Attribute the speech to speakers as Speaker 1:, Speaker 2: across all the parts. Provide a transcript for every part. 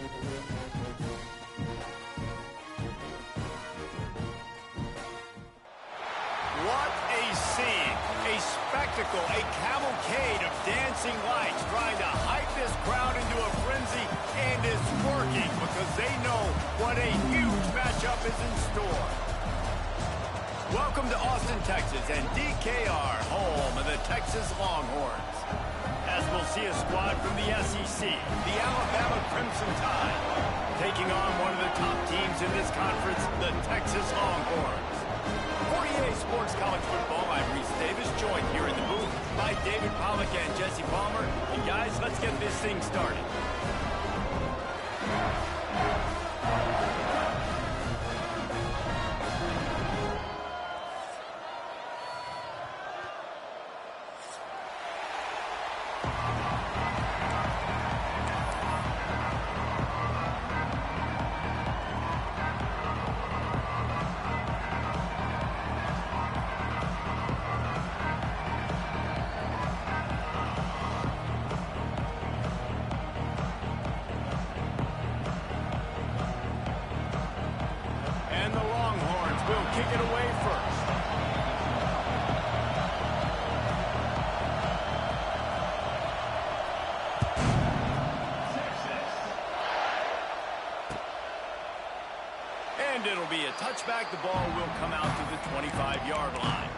Speaker 1: What a scene, a spectacle, a cavalcade of dancing lights trying to hype this crowd into a frenzy, and it's working because they know what a huge matchup is in store. Welcome to Austin, Texas, and DKR, home of the Texas Longhorns. As we'll see a squad from the SEC, the Alabama Crimson Tide, taking on one of the top teams in this conference, the Texas Longhorns. For EA Sports College Football, I'm Reese Davis, joined here in the booth by David Pollack and Jesse Palmer. And guys, let's get this thing started. Kick it away first. And it'll be a touchback. The ball will come out to the 25-yard line.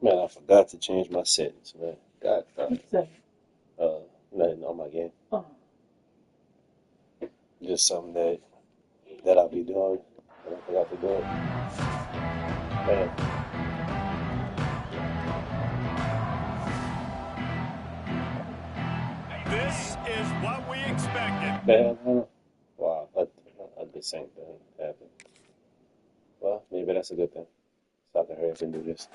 Speaker 2: Man, I forgot to change my settings, man. God, nothing on my game. Just something that I'll be doing, and I forgot to do it. Man.
Speaker 1: This is what we expected.
Speaker 2: Man, wow, the same thing happened. Well, maybe that's a good thing. So I can hurry up and do this.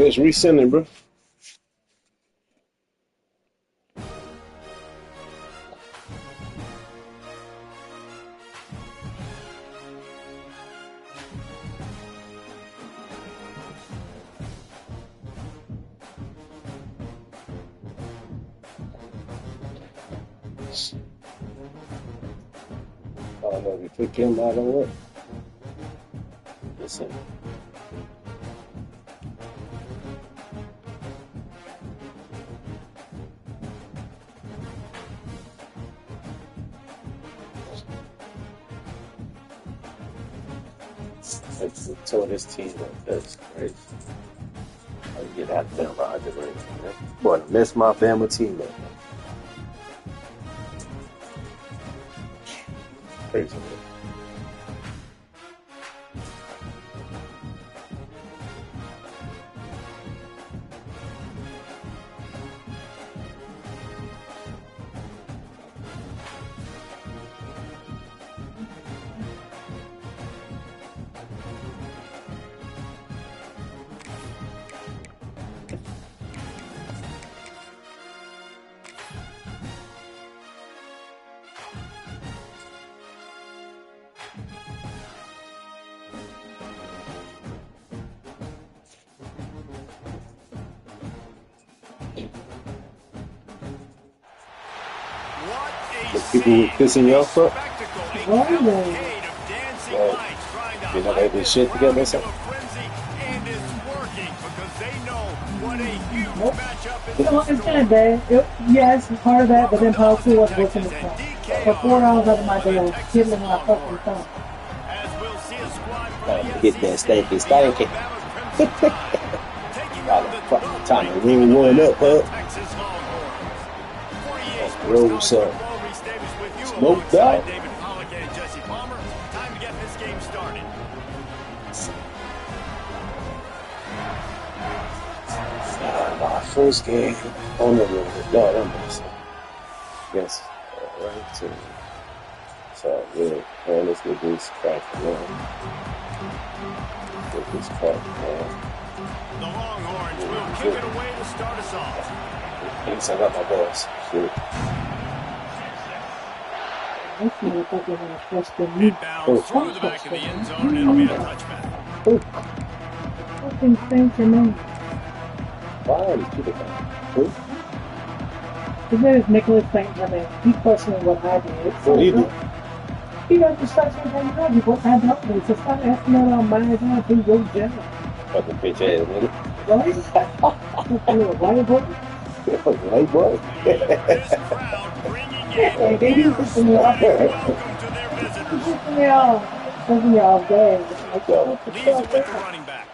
Speaker 2: It's resending, bro. I don't know if you click him out or what. Listen. So this team like this, crazy. I get that damn Roger right there. Boy, I miss my family team, man. Crazy, man.
Speaker 1: What a
Speaker 2: The people who pissing you off, bro.
Speaker 1: spectacle, a cavalcade of dancing lights trying to
Speaker 2: You're not
Speaker 1: hype
Speaker 2: able to
Speaker 1: this
Speaker 2: shit
Speaker 1: crowd
Speaker 2: together or
Speaker 1: into a
Speaker 2: something?
Speaker 1: frenzy, and it's working because they know what a huge matchup is
Speaker 3: You know,
Speaker 1: in
Speaker 3: it's
Speaker 1: store.
Speaker 3: kind of bad. Yes, part of that, but then part
Speaker 1: Welcome
Speaker 3: two
Speaker 1: to
Speaker 3: was
Speaker 1: Austin,
Speaker 3: working
Speaker 1: Texas,
Speaker 3: the
Speaker 1: and
Speaker 3: phone. For
Speaker 1: DKR,
Speaker 3: 4 hours out of my
Speaker 1: home of
Speaker 3: day,
Speaker 1: the
Speaker 3: I was
Speaker 1: Texas
Speaker 3: fiddling my fucking
Speaker 1: Longhorns.
Speaker 3: phone.
Speaker 1: As we'll see a squad from
Speaker 2: Time
Speaker 1: the
Speaker 2: to get that
Speaker 1: SEC,
Speaker 2: stinky,
Speaker 1: the
Speaker 2: stinky.
Speaker 1: Alabama Crimson Tide, taking on the
Speaker 2: Time to
Speaker 1: 12th-ranked team in
Speaker 2: roll
Speaker 1: the
Speaker 2: one
Speaker 1: land,
Speaker 2: up,
Speaker 1: the
Speaker 2: huh?
Speaker 1: Texas Longhorns. 48 Sports
Speaker 2: Roll
Speaker 1: College
Speaker 2: some.
Speaker 1: Football, Reese Davis with you
Speaker 2: No
Speaker 1: alongside
Speaker 2: doubt.
Speaker 1: David Pollack and Jesse Palmer. Time to get this game started.
Speaker 2: My first game. Oh no, Lord, I'm missing. Yes, right to. So yeah, man, let's get this crack, man. Get this crack, man.
Speaker 1: The Longhorns will kick it away to start us off.
Speaker 2: At least I got my balls. Shit.
Speaker 3: This motherfucker wanna trust the me.
Speaker 1: Inbounds through the back of the end zone, and it'll be a touchback.
Speaker 3: Fucking thank you, man.
Speaker 2: Why are these people coming? Who?
Speaker 3: His name is Nicholas St. Germain. He's questioning what I did.
Speaker 2: What do you do?
Speaker 3: He got the start something wrong with what I don't do. So stop asking that on my job, do your job.
Speaker 2: Fucking bitch ass nigga.
Speaker 3: Right? You're a white boy?
Speaker 2: Fucking white boy.
Speaker 1: This crowd bringing in
Speaker 3: Yeah, they do pissing me off.
Speaker 1: welcome to their visitors.
Speaker 3: Pissing me off. Pissing me off bad. Like, what the
Speaker 1: Leaves it
Speaker 3: fuck
Speaker 1: with
Speaker 3: is
Speaker 1: the
Speaker 3: that?
Speaker 1: running back.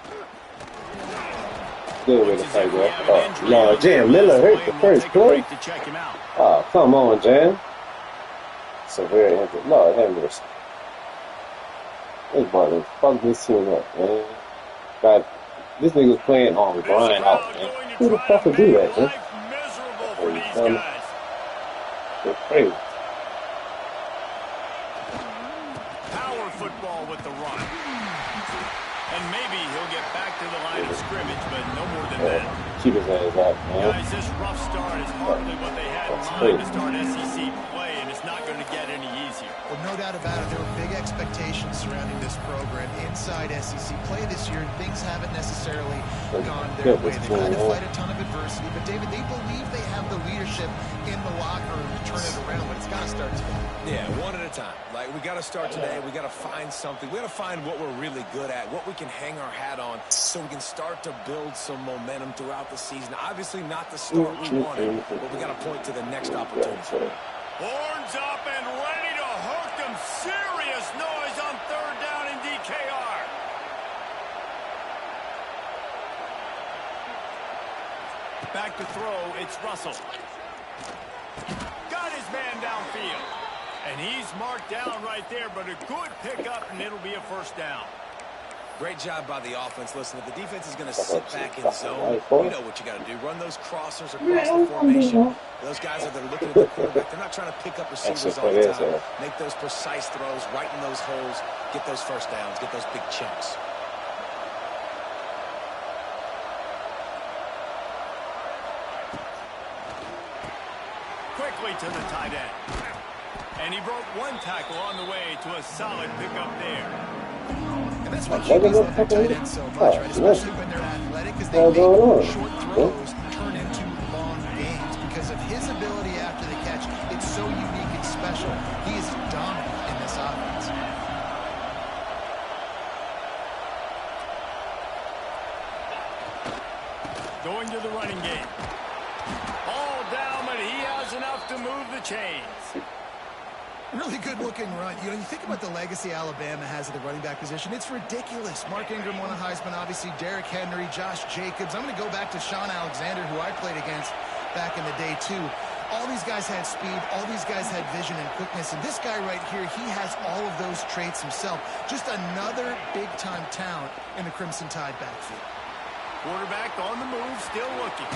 Speaker 2: Good way to play, bro. Oh, no, Jam Miller hurt the first play.
Speaker 1: To check him out.
Speaker 2: Oh, come on, Jam. Severe injury. Lord have mercy. This boy done fucked this team up, man. God, this nigga's playing on grind out, man. Who the fuck would do that, man?
Speaker 1: Miserable for these guys.
Speaker 2: They're crazy.
Speaker 1: Power football with the run. And maybe he'll get back to the line of scrimmage, but no more than that.
Speaker 2: Keep his ass out, man.
Speaker 1: Guys, this rough start is hardly what they had in mind to start SEC play, and it's not going to get any easier.
Speaker 4: Well, no doubt about it, there were big expectations surrounding this program inside SEC play this year, and things haven't necessarily gone their way. They've had to fight a ton of adversity, but David, they believe they have the leadership in the locker room to turn it around, but it's got to start today.
Speaker 5: Yeah, one at a time. Like, we got to start today. We got to find something. We got to find what we're really good at, what we can hang our hat on, so we can start to build some momentum throughout the season. Obviously, not the start we wanted, but we got to point to the next opportunity.
Speaker 1: Horns up and ready to hook them. Serious noise on third down in DKR. Back to throw, it's Russell. Got his man downfield. And he's marked down right there, but a good pickup, and it'll be a first down.
Speaker 5: Great job by the offense. Listen, if the defense is going to sit back in zone, you know what you got to do. Run those crossers across the formation. Those guys that are looking at the quarterback, they're not trying to pick up receivers all the time. Make those precise throws, right in those holes, get those first downs, get those big chunks.
Speaker 1: Quickly to the tight end. And he broke one tackle on the way to a solid pickup there.
Speaker 4: And that's why QBs love their tight ends so much, right? Especially when they're athletic, because they make short throws turn into long games. Because of his ability after the catch, it's so unique and special. He is dominant in this offense.
Speaker 1: Going to the running game. All down, but he has enough to move the chains.
Speaker 4: Really good-looking run. You know, you think about the legacy Alabama has at the running back position. It's ridiculous. Mark Ingram won a Heisman, obviously. Derrick Henry, Josh Jacobs. I'm going to go back to Sean Alexander, who I played against back in the day, too. All these guys had speed. All these guys had vision and quickness. And this guy right here, he has all of those traits himself. Just another big-time talent in the Crimson Tide backfield.
Speaker 1: Quarterback on the move, still looking.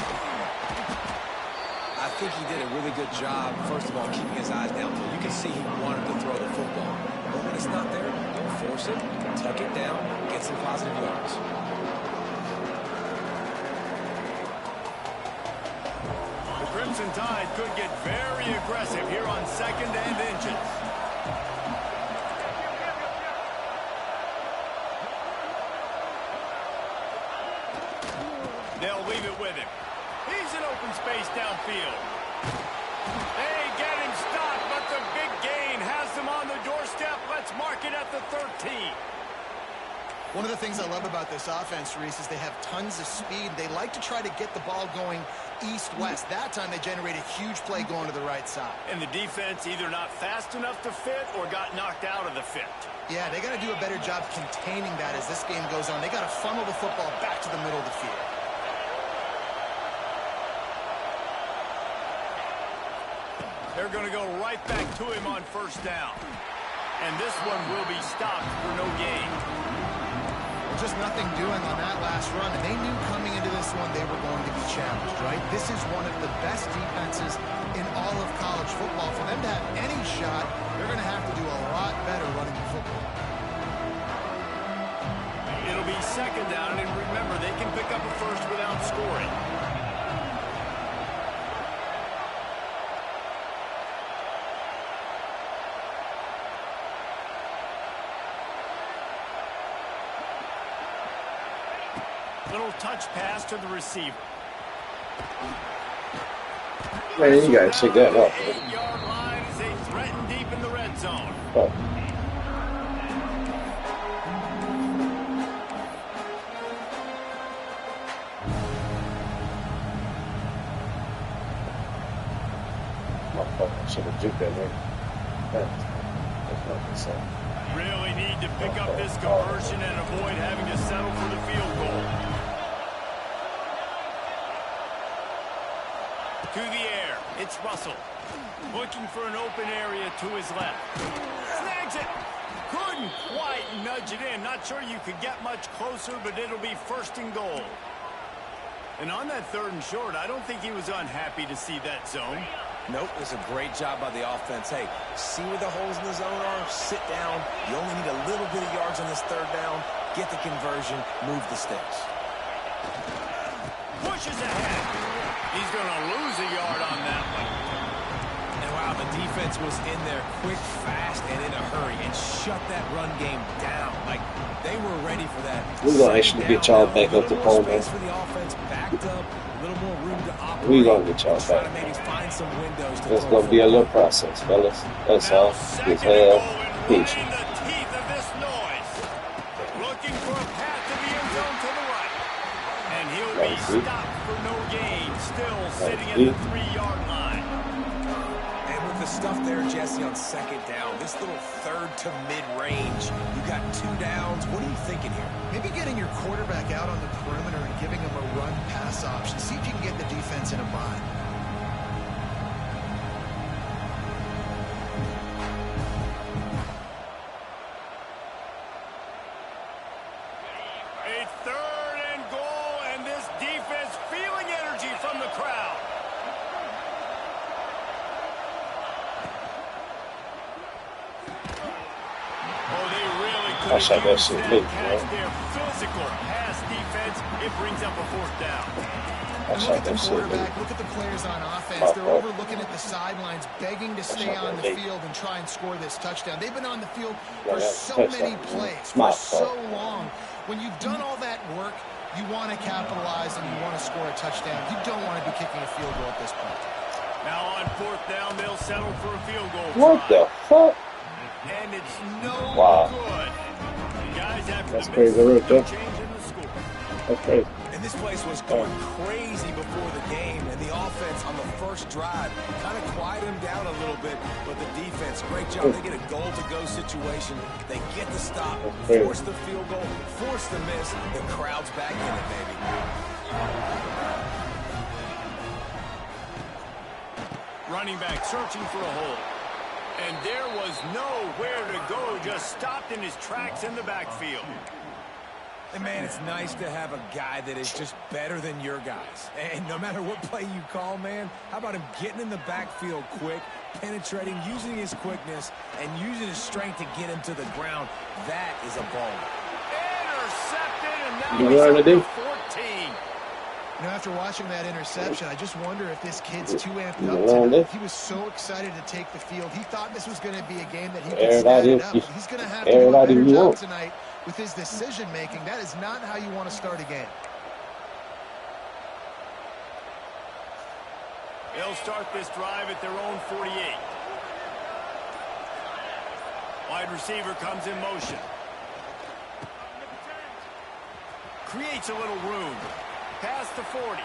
Speaker 5: I think he did a really good job, first of all, keeping his eyes down. You can see he wanted to throw the football. But when it's not there, don't force it. Tuck it down. Get some positive yards.
Speaker 1: The Crimson Tide could get very aggressive here on second and inches. They'll leave it with him. He's in open space downfield. They get him stopped, but the big gain has them on the doorstep. Let's mark it at the 13.
Speaker 4: One of the things I love about this offense, Reese, is they have tons of speed. They like to try to get the ball going east-west. That time they generate a huge play going to the right side.
Speaker 1: And the defense either not fast enough to fit or got knocked out of the fit.
Speaker 4: Yeah, they got to do a better job containing that as this game goes on. They got to funnel the football back to the middle of the field.
Speaker 1: They're going to go right back to him on first down. And this one will be stopped for no gain.
Speaker 4: Just nothing doing on that last run, and they knew coming into this one they were going to be challenged, right? This is one of the best defenses in all of college football. For them to have any shot, they're going to have to do a lot better running the football.
Speaker 1: It'll be second down, and remember, they can pick up a first without scoring. Little touch pass to the receiver.
Speaker 2: Man, you gotta check that out.
Speaker 1: 8-yard line as they threaten deep in the red zone.
Speaker 2: Oh. I should have juked that man. That's not the same.
Speaker 1: Really need to pick up this conversion and avoid having to settle for the field goal. To the air, it's Russell. Looking for an open area to his left. Snags it. Couldn't quite nudge it in. Not sure you could get much closer, but it'll be first and goal. And on that third and short, I don't think he was unhappy to see that zone.
Speaker 5: Nope, it's a great job by the offense. Hey, see where the holes in the zone are? Sit down. You only need a little bit of yards on this third down. Get the conversion. Move the sticks.
Speaker 1: Pushes ahead. He's going to lose a yard on that one.
Speaker 5: And wow, the defense was in there quick, fast, and in a hurry and shut that run game down. Like, they were ready for that.
Speaker 2: We're going to actually get y'all back up to home, man.
Speaker 5: For the offense, backed up, a little more room to operate.
Speaker 2: We're going to get y'all back.
Speaker 5: Maybe find some windows to
Speaker 2: it's going to be a little process, fellas. That's all. Just have patience.
Speaker 1: The teeth of this noise. Looking for a path to the end zone to the right. And he'll be stopped for no gain. Still sitting at the 3-yard line.
Speaker 5: And with the stuff there, Jesse, on second down, this little third to mid-range, you got 2 downs. What are you thinking here?
Speaker 4: Maybe getting your quarterback out on the perimeter and giving him a run-pass option. See if you can get the defense in a bind.
Speaker 1: A third and goal, and this defense feeling energy from the crowd. Oh, they really could
Speaker 2: I shot that shit late,
Speaker 1: catch their physical pass defense. It brings up a fourth down.
Speaker 2: I shot that shit late.
Speaker 4: Look at the players on offense. They're over looking at the sidelines, begging to stay on the field and try and score this touchdown. They've been on the field for so many plays, for so long. When you've done all that work, you want to capitalize and you want to score a touchdown. You don't want to be kicking a field goal at this point.
Speaker 1: Now on fourth down, they'll settle for a field goal.
Speaker 2: What the fuck?
Speaker 1: And it's no good. The guys have
Speaker 2: That's crazy right there.
Speaker 1: changing the score.
Speaker 2: That's crazy.
Speaker 5: And this place was going crazy before the game, and the offense on the first drive kind of quieted them down a little bit, but the defense, great job. They get a goal-to-go situation. They get the stop, force the field goal, force the miss. The crowd's back in it, baby.
Speaker 1: Running back searching for a hole. And there was nowhere to go, just stopped in his tracks in the backfield.
Speaker 5: And, man, it's nice to have a guy that is just better than your guys. And no matter what play you call, man, how about him getting in the backfield quick, penetrating, using his quickness, and using his strength to get him to the ground. That is a ball.
Speaker 1: Intercepted, and now he's up to 14.
Speaker 4: You know, after watching that interception, I just wonder if this kid's too amped up tonight. He was so excited to take the field. He thought this was going to be a game that he could stand it up. He's going to have to do a better job tonight with his decision-making. That is not how you want to start a game.
Speaker 1: They'll start this drive at their own 48. Wide receiver comes in motion. Creates a little room. Past the 40.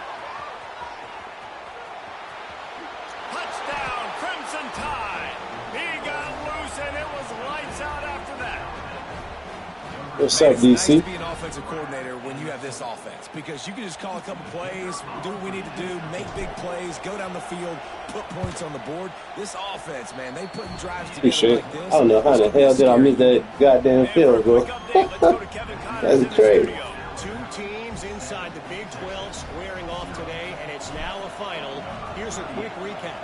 Speaker 1: Touchdown, Crimson Tide. He got loose, and it was lights out after that.
Speaker 2: What's up, DC?
Speaker 5: It's nice to be an offensive coordinator when you have this offense because you can just call a couple plays, do what we need to do, make big plays, go down the field, put points on the board. This offense, man, they put drives together like this.
Speaker 2: I don't know how the hell did I miss that goddamn field goal. That's crazy.
Speaker 6: Two teams inside the Big 12 squaring off today, and it's now a final. Here's a quick recap.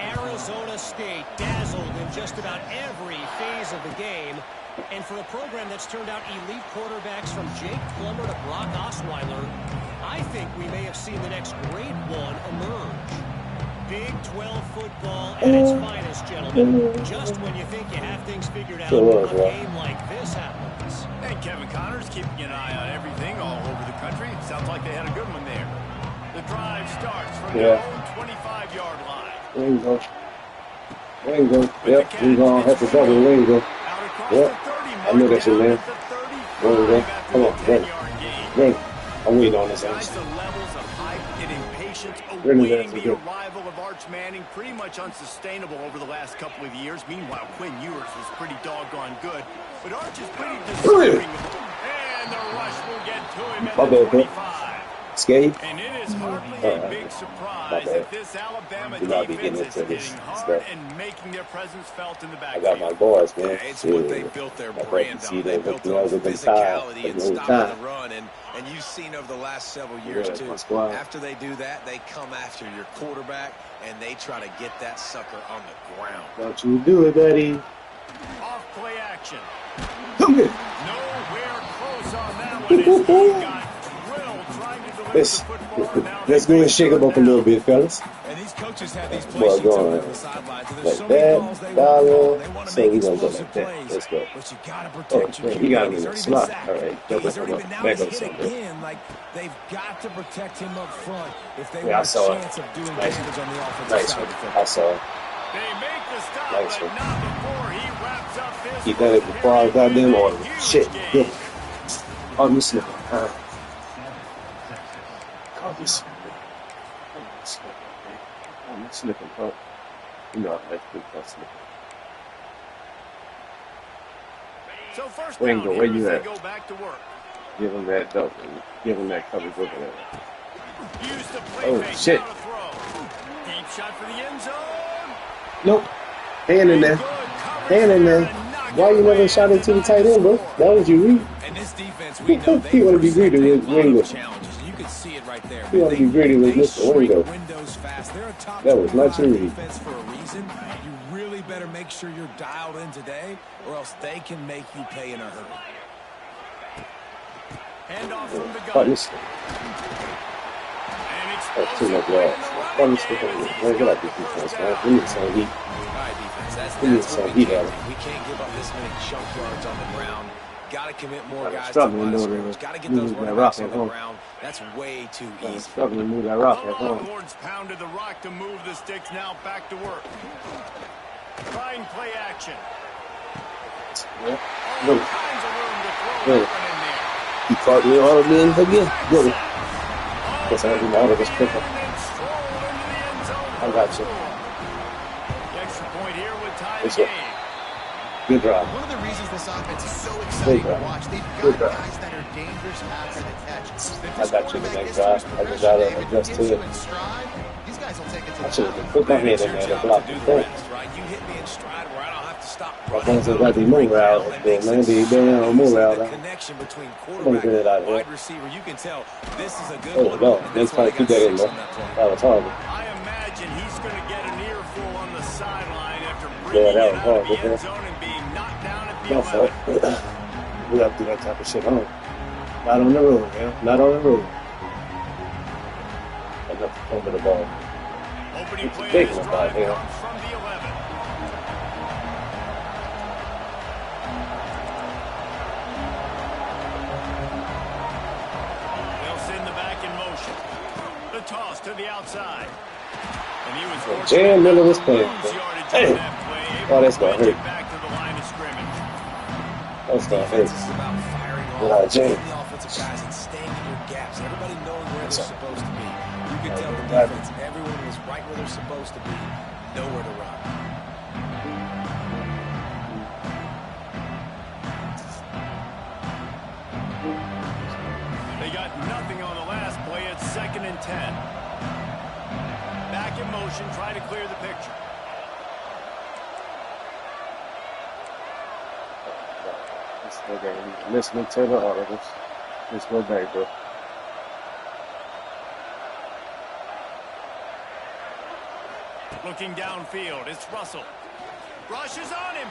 Speaker 6: Arizona State dazzled in just about every phase of the game. And for a program that's turned out elite quarterbacks from Jake Plummer to Brock Osweiler, I think we may have seen the next great one emerge. Big 12 football at its finest, gentlemen. Just when you think you have things figured out, a game like this happens.
Speaker 1: And Kevin Connor's keeping an eye on everything all over the country. Sounds like they had a good one there. The drive starts from their own 25-yard line.
Speaker 2: There you go. There you go. Yep, we're going to have to double the window. Yep, I knew that shit, man. There we go. Come on, ready. I'm waiting on this.
Speaker 1: The levels of hype and impatience awaiting the arrival of Arch Manning pretty much unsustainable over the last couple of years. Meanwhile, Quinn Ewers is pretty doggone good. But Arch is pretty disturbing. And the rush will get to him at the 25.
Speaker 2: Skate.
Speaker 1: And it is hardly a big surprise that this Alabama defense is hitting hard and making their presence felt in the backfield.
Speaker 2: I got my boys, man.
Speaker 5: It's what they built their brand on. They built it on physicality and stopping the run. And you've seen over the last several years, too. After they do that, they come after your quarterback, and they try to get that sucker on the ground.
Speaker 2: Don't you do it, buddy.
Speaker 1: Off play action.
Speaker 2: Nowhere
Speaker 1: close on that one. He got drilled trying to deliver the football.
Speaker 2: Let's go and shake them up a little bit, fellas.
Speaker 5: And these coaches have these plays on the sidelines. So there's
Speaker 2: like
Speaker 5: so many
Speaker 2: that,
Speaker 5: calls they want to
Speaker 2: so
Speaker 5: make
Speaker 2: we're going to go
Speaker 5: explosive
Speaker 2: like that.
Speaker 5: plays.
Speaker 2: Let's go.
Speaker 5: But you got to protect your
Speaker 2: He got
Speaker 5: QB.
Speaker 2: me
Speaker 5: He's
Speaker 2: in the
Speaker 5: already been
Speaker 2: slot.
Speaker 5: sacked.
Speaker 2: All right.
Speaker 5: He's already been now
Speaker 2: Back
Speaker 5: he's
Speaker 2: up
Speaker 5: hit
Speaker 2: something.
Speaker 5: again. Like, they've got to protect him up front if they
Speaker 2: Yeah, I
Speaker 5: want a
Speaker 2: saw it.
Speaker 5: chance of doing
Speaker 2: Nice.
Speaker 5: damage on the offensive
Speaker 2: Nice
Speaker 5: side
Speaker 2: one.
Speaker 5: of the football.
Speaker 2: I saw it.
Speaker 1: They make the stop,
Speaker 2: Nice
Speaker 1: but
Speaker 2: one.
Speaker 1: not before he wraps up this.
Speaker 2: He done it before I got them on. Shit. Good. Caught me slipping. Caught me slipping. Caught me slipping, bro. You know I like to caught slipping.
Speaker 1: So first
Speaker 2: Wingo,
Speaker 1: down,
Speaker 2: where
Speaker 1: here
Speaker 2: you
Speaker 1: as
Speaker 2: at?
Speaker 1: they go back to work.
Speaker 2: Give him that dope. Give him that coverage over there.
Speaker 1: Use the play
Speaker 2: Oh,
Speaker 1: fake
Speaker 2: shit.
Speaker 1: now to throw. Deep shot for the end zone.
Speaker 2: Nope. Hand in there. Hand in there. Why you never shot it to the tight end, bro? That was you read.
Speaker 5: And this defense, we know
Speaker 2: He want to be greedy with Wingo.
Speaker 5: challenges. You can see it right there.
Speaker 2: He want to be greedy with Mr. Wingo.
Speaker 5: Windows fast. They're a top
Speaker 2: That was not your read.
Speaker 5: defense for a reason. You really better make sure you're dialed in today, or else they can make you pay in a hurry.
Speaker 1: Handoff from the
Speaker 2: Caught
Speaker 1: gun.
Speaker 2: me slipping.
Speaker 1: And
Speaker 2: That's too
Speaker 1: explosive
Speaker 2: much
Speaker 1: play in
Speaker 2: yards.
Speaker 1: the
Speaker 2: Caught
Speaker 1: run
Speaker 2: me
Speaker 1: game
Speaker 2: slipping.
Speaker 1: as he
Speaker 2: Man, get out
Speaker 1: ends
Speaker 2: this
Speaker 1: up
Speaker 2: defense,
Speaker 1: first
Speaker 2: man.
Speaker 1: down.
Speaker 2: We need some heat.
Speaker 5: All right, defense.
Speaker 2: We need
Speaker 5: That's
Speaker 2: some
Speaker 5: what we
Speaker 2: heat
Speaker 5: can't
Speaker 2: out of
Speaker 5: do. We can't give up this many chunk yards on the ground. Got to commit more
Speaker 2: I'm
Speaker 5: guys to
Speaker 2: struggling
Speaker 5: line of
Speaker 2: doing
Speaker 5: scrimmage.
Speaker 2: it.
Speaker 5: Got to get
Speaker 2: Moving
Speaker 5: those
Speaker 2: that
Speaker 5: running
Speaker 2: rock
Speaker 5: backs on
Speaker 2: at
Speaker 5: the
Speaker 2: home.
Speaker 5: ground. That's way too
Speaker 2: I'm
Speaker 5: easy.
Speaker 2: struggling to move that rock
Speaker 1: The
Speaker 2: at home.
Speaker 1: Longhorns pounded the rock to move the sticks. Now back to work. Trying play action.
Speaker 2: Yeah.
Speaker 1: All
Speaker 2: Good.
Speaker 1: kinds of room to throw
Speaker 2: Good.
Speaker 1: that one in there.
Speaker 2: He caught me all again. Again. Good.
Speaker 1: Oh,
Speaker 2: Guess I didn't know this quicker.
Speaker 1: and then strolled into the end zone.
Speaker 2: I got you.
Speaker 1: The extra point here would tie the
Speaker 2: Yes, sir.
Speaker 1: game.
Speaker 2: Good drive.
Speaker 4: One of the reasons this offense is so exciting to watch, they've
Speaker 2: Good
Speaker 4: got
Speaker 2: drive.
Speaker 4: guys that are dangerous after the catch.
Speaker 2: I got you the next drive. I just got to adjust to it.
Speaker 4: These guys will take it to
Speaker 2: I
Speaker 4: the
Speaker 2: should
Speaker 4: top.
Speaker 2: have put my hand in
Speaker 5: It's your
Speaker 2: there to
Speaker 5: job
Speaker 2: block
Speaker 5: to
Speaker 2: the
Speaker 5: do the
Speaker 2: thing.
Speaker 5: rest, right? You hit me in stride where I don't have to stop
Speaker 2: My
Speaker 5: running.
Speaker 2: friends got the move out. Man, they don't move out.
Speaker 5: The connection between
Speaker 2: Don't get it out
Speaker 5: quarterback
Speaker 2: of
Speaker 5: and wide
Speaker 2: here.
Speaker 5: receiver, you can tell this is a good
Speaker 2: Oh,
Speaker 5: one.
Speaker 2: no.
Speaker 5: and
Speaker 2: Next
Speaker 5: that's why
Speaker 2: time,
Speaker 5: they
Speaker 2: keep
Speaker 5: got
Speaker 2: that in
Speaker 5: 6
Speaker 2: there.
Speaker 5: on that play.
Speaker 2: That was horrible.
Speaker 1: I imagine he's going to get an earful on the sideline after
Speaker 2: Yeah,
Speaker 1: bringing
Speaker 2: that
Speaker 1: it
Speaker 2: was
Speaker 1: out of the
Speaker 2: horrible,
Speaker 1: end zone and being knocked down at the
Speaker 2: My
Speaker 1: 11.
Speaker 2: fault. We got to do that type of shit on. Not on the road, man. Not on the road. Enough to fumble the ball.
Speaker 1: Opening
Speaker 2: It's
Speaker 1: play of
Speaker 2: big
Speaker 1: this
Speaker 2: one
Speaker 1: drive
Speaker 2: right here.
Speaker 1: comes from the 11. They'll send the back in motion. The toss to the outside. And he was
Speaker 2: Jam Miller was playing. Damn.
Speaker 1: that play,
Speaker 2: Oh, that's gonna hurt.
Speaker 1: back to the line of scrimmage.
Speaker 2: That's gonna hurt.
Speaker 5: Defense is about firing
Speaker 2: Without
Speaker 5: off
Speaker 2: Jam.
Speaker 5: the offensive guys and staying in your gaps. Everybody knowing where they're supposed to be. You can tell the defense, everyone was right where they're supposed to be. Nowhere to run.
Speaker 1: They got nothing on the last play. It's 2nd and 10. Back in motion, try to clear the picture.
Speaker 2: Listening to the articles. Let's go back, bro.
Speaker 1: Looking downfield, it's Russell. Rushes on him.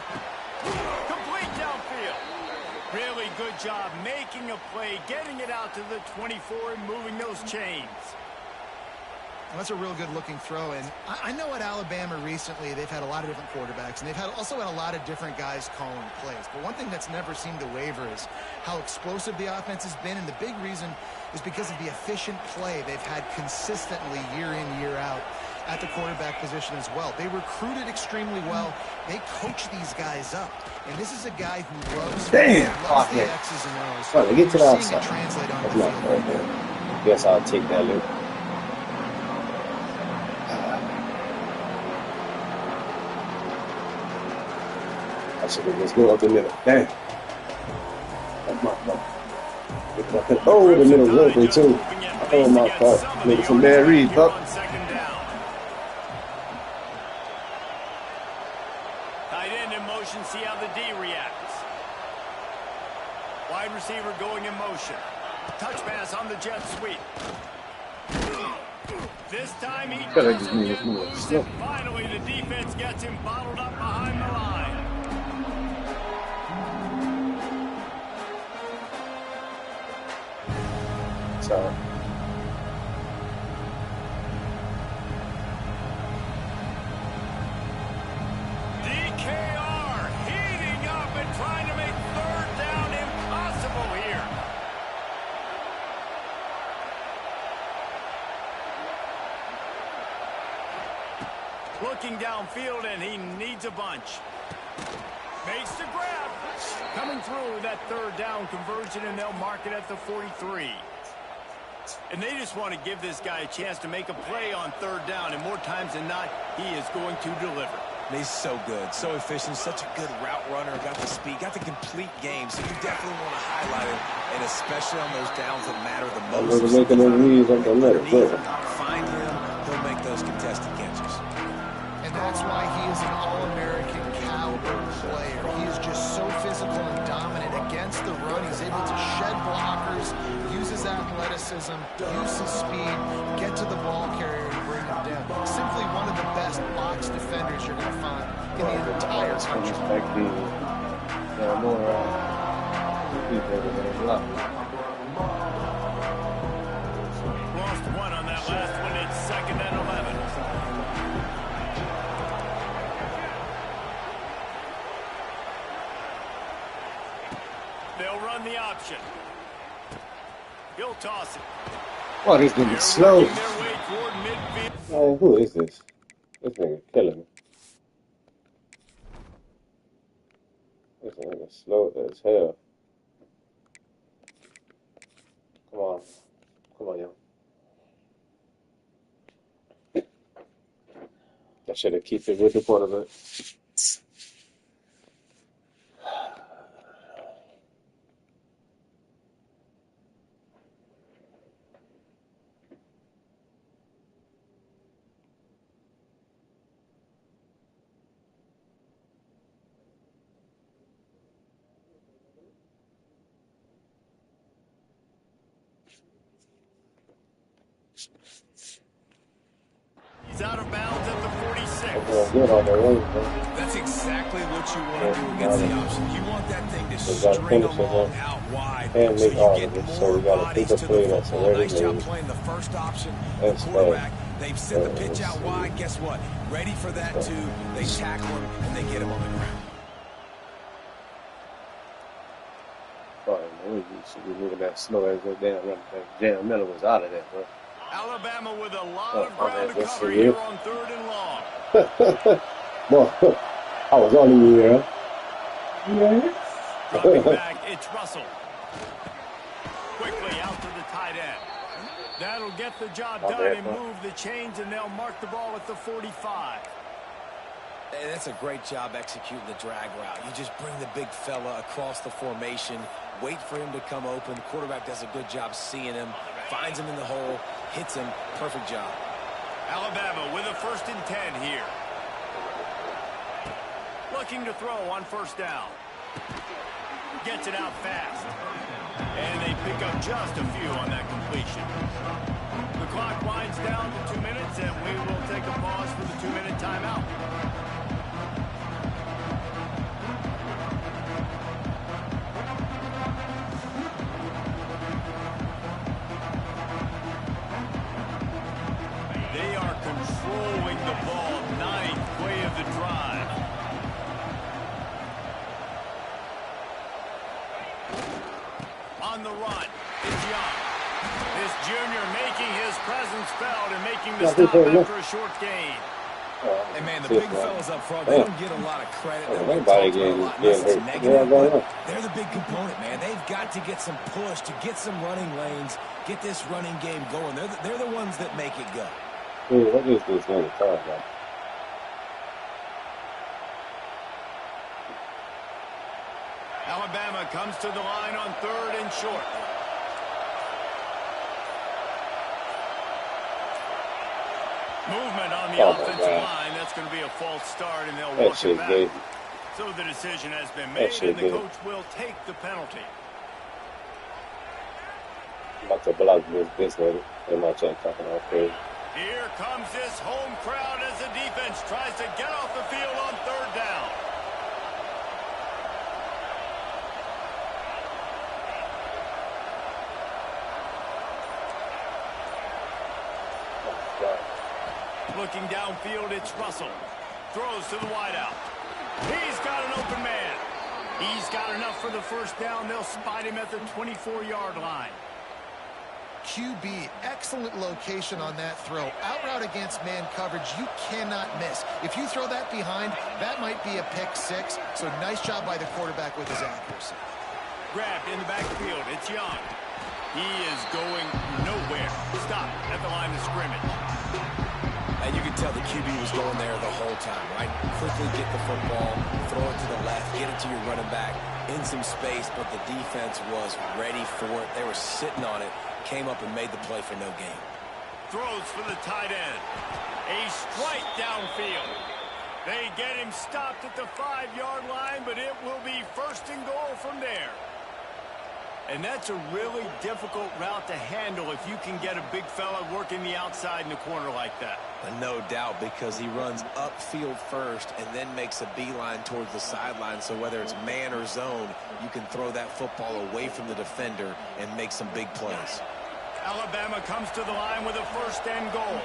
Speaker 1: Complete downfield. Really good job making a play, getting it out to the 24 and moving those chains.
Speaker 4: Well, that's a real good-looking throw. And I know at Alabama recently they've had a lot of different quarterbacks, and they've also had a lot of different guys calling plays. But one thing that's never seemed to waver is how explosive the offense has been, and the big reason is because of the efficient play they've had consistently year in, year out at the quarterback position as well. They recruited extremely well. They coach these guys up. And this is a guy who loves the X's and O's.
Speaker 2: Well, get to the outside.
Speaker 4: It translate on
Speaker 2: That's
Speaker 4: the
Speaker 2: not
Speaker 4: field.
Speaker 2: fair, man. Guess I'll take that loop. I should have just go up the middle. Dang. Oh, the middle was open too. Oh, my fault. Making some bad read, pup.
Speaker 1: Tight end in motion, see how the D reacts. Wide receiver going in motion. Touch pass on the jet sweep. This time he does it, moves, and finally the defense gets him bottled up behind the line.
Speaker 2: Sorry.
Speaker 1: DKR heating up and trying to make 3rd down impossible here. Looking downfield, and he needs a bunch. Makes the grab. Coming through with that 3rd down conversion, and they'll mark it at the 43. And they just want to give this guy a chance to make a play on 3rd down, and more times than not, he is going to deliver.
Speaker 5: And he's so good, so efficient, such a good route runner, got the speed, got the complete game, so you definitely want to highlight it, and especially on those downs that matter the most.
Speaker 2: I'm making those reads, I'm going to let it go.
Speaker 5: Find him, he'll make those contested catches.
Speaker 4: And that's why he is an All-American caliber player. He is just so physical and dominant against the run. He's able to shed blockers, use his athleticism, use his speed, get to the ball carrier and bring him down. Simply one of the best box defenders you're going to find in the entire country.
Speaker 1: Lost one on that last one. It's 2nd and 11. They'll run the option. He'll toss it.
Speaker 2: Oh, this nigga is slow.
Speaker 1: Working their way toward midfield.
Speaker 2: Man, who is this? This nigga killing me. This nigga slow as hell. Come on. Come on, yo. I should have kept it with the quarterback.
Speaker 1: He's out of bounds at the 46.
Speaker 2: Good on the way,
Speaker 5: That's exactly what you want to do against the option. You want that thing to
Speaker 2: gotta
Speaker 5: string
Speaker 2: finish it,
Speaker 5: along
Speaker 2: man.
Speaker 5: out wide
Speaker 2: And
Speaker 5: so
Speaker 2: make
Speaker 5: you
Speaker 2: all
Speaker 5: get
Speaker 2: of it.
Speaker 5: more
Speaker 2: So we gotta
Speaker 5: bodies
Speaker 2: pick a
Speaker 5: to
Speaker 2: play
Speaker 5: the
Speaker 2: that's
Speaker 5: football.
Speaker 2: already
Speaker 5: Nice job
Speaker 2: made.
Speaker 5: playing the first option.
Speaker 2: That's
Speaker 5: The quarterback,
Speaker 2: bad.
Speaker 5: they've sent the pitch out wide. Guess what? Ready for that too. They tackle him and they get him on the ground.
Speaker 2: We should be moving that slow as that damn Jam Miller was out of that, bro.
Speaker 1: Alabama with a lot of ground to cover here on 3rd and long.
Speaker 2: Well, I was on you here.
Speaker 3: Yes.
Speaker 1: Dropping back, it's Russell. Quickly out to the tight end. That'll get the job done and move the chains, and they'll mark the ball at the 45.
Speaker 5: Hey, that's a great job executing the drag route. You just bring the big fella across the formation, wait for him to come open. The quarterback does a good job seeing him, finds him in the hole, hits him. Perfect job.
Speaker 1: Alabama with a 1st and 10 here. Looking to throw on 1st down. Gets it out fast. And they pick up just a few on that completion. The clock winds down to 2 minutes, and we will take a pause for the 2-minute timeout. They are controlling the ball, 9th play of the drive. On the run, it's Young. This junior making his presence felt and making the stop after a short gain.
Speaker 5: Hey, man, the big fellas up front, they don't get a lot of credit.
Speaker 2: Nobody getting hurt.
Speaker 5: They're the big component, man. They've got to get some push, to get some running lanes, get this running game going. They're the ones that make it go.
Speaker 2: Hey, what is this going to talk about?
Speaker 1: Alabama comes to the line on 3rd and short. Movement on the offensive line. That's going to be a false start, and they'll walk it back. So the decision has been made, and the coach will take the penalty.
Speaker 2: About to block this lady. They're not talking okay.
Speaker 1: Here comes this home crowd as the defense tries to get off the field on 3rd down. Looking downfield, it's Russell. Throws to the wideout. He's got an open man. He's got enough for the 1st down. They'll spot him at the 24-yard line.
Speaker 4: QB, excellent location on that throw. Out route against man coverage, you cannot miss. If you throw that behind, that might be a pick 6. So nice job by the quarterback with his accuracy.
Speaker 1: Grabbed in the backfield, it's Young. He is going nowhere. Stop at the line of scrimmage.
Speaker 5: And you can tell the QB was going there the whole time, right? Quickly get the football, throw it to the left, get it to your running back in some space, but the defense was ready for it. They were sitting on it, came up and made the play for no gain.
Speaker 1: Throws for the tight end. A strike downfield. They get him stopped at the 5-yard line, but it will be 1st and goal from there. And that's a really difficult route to handle if you can get a big fella working the outside in the corner like that.
Speaker 5: No doubt, because he runs upfield first and then makes a beeline towards the sideline. So whether it's man or zone, you can throw that football away from the defender and make some big plays.
Speaker 1: Alabama comes to the line with a 1st and goal.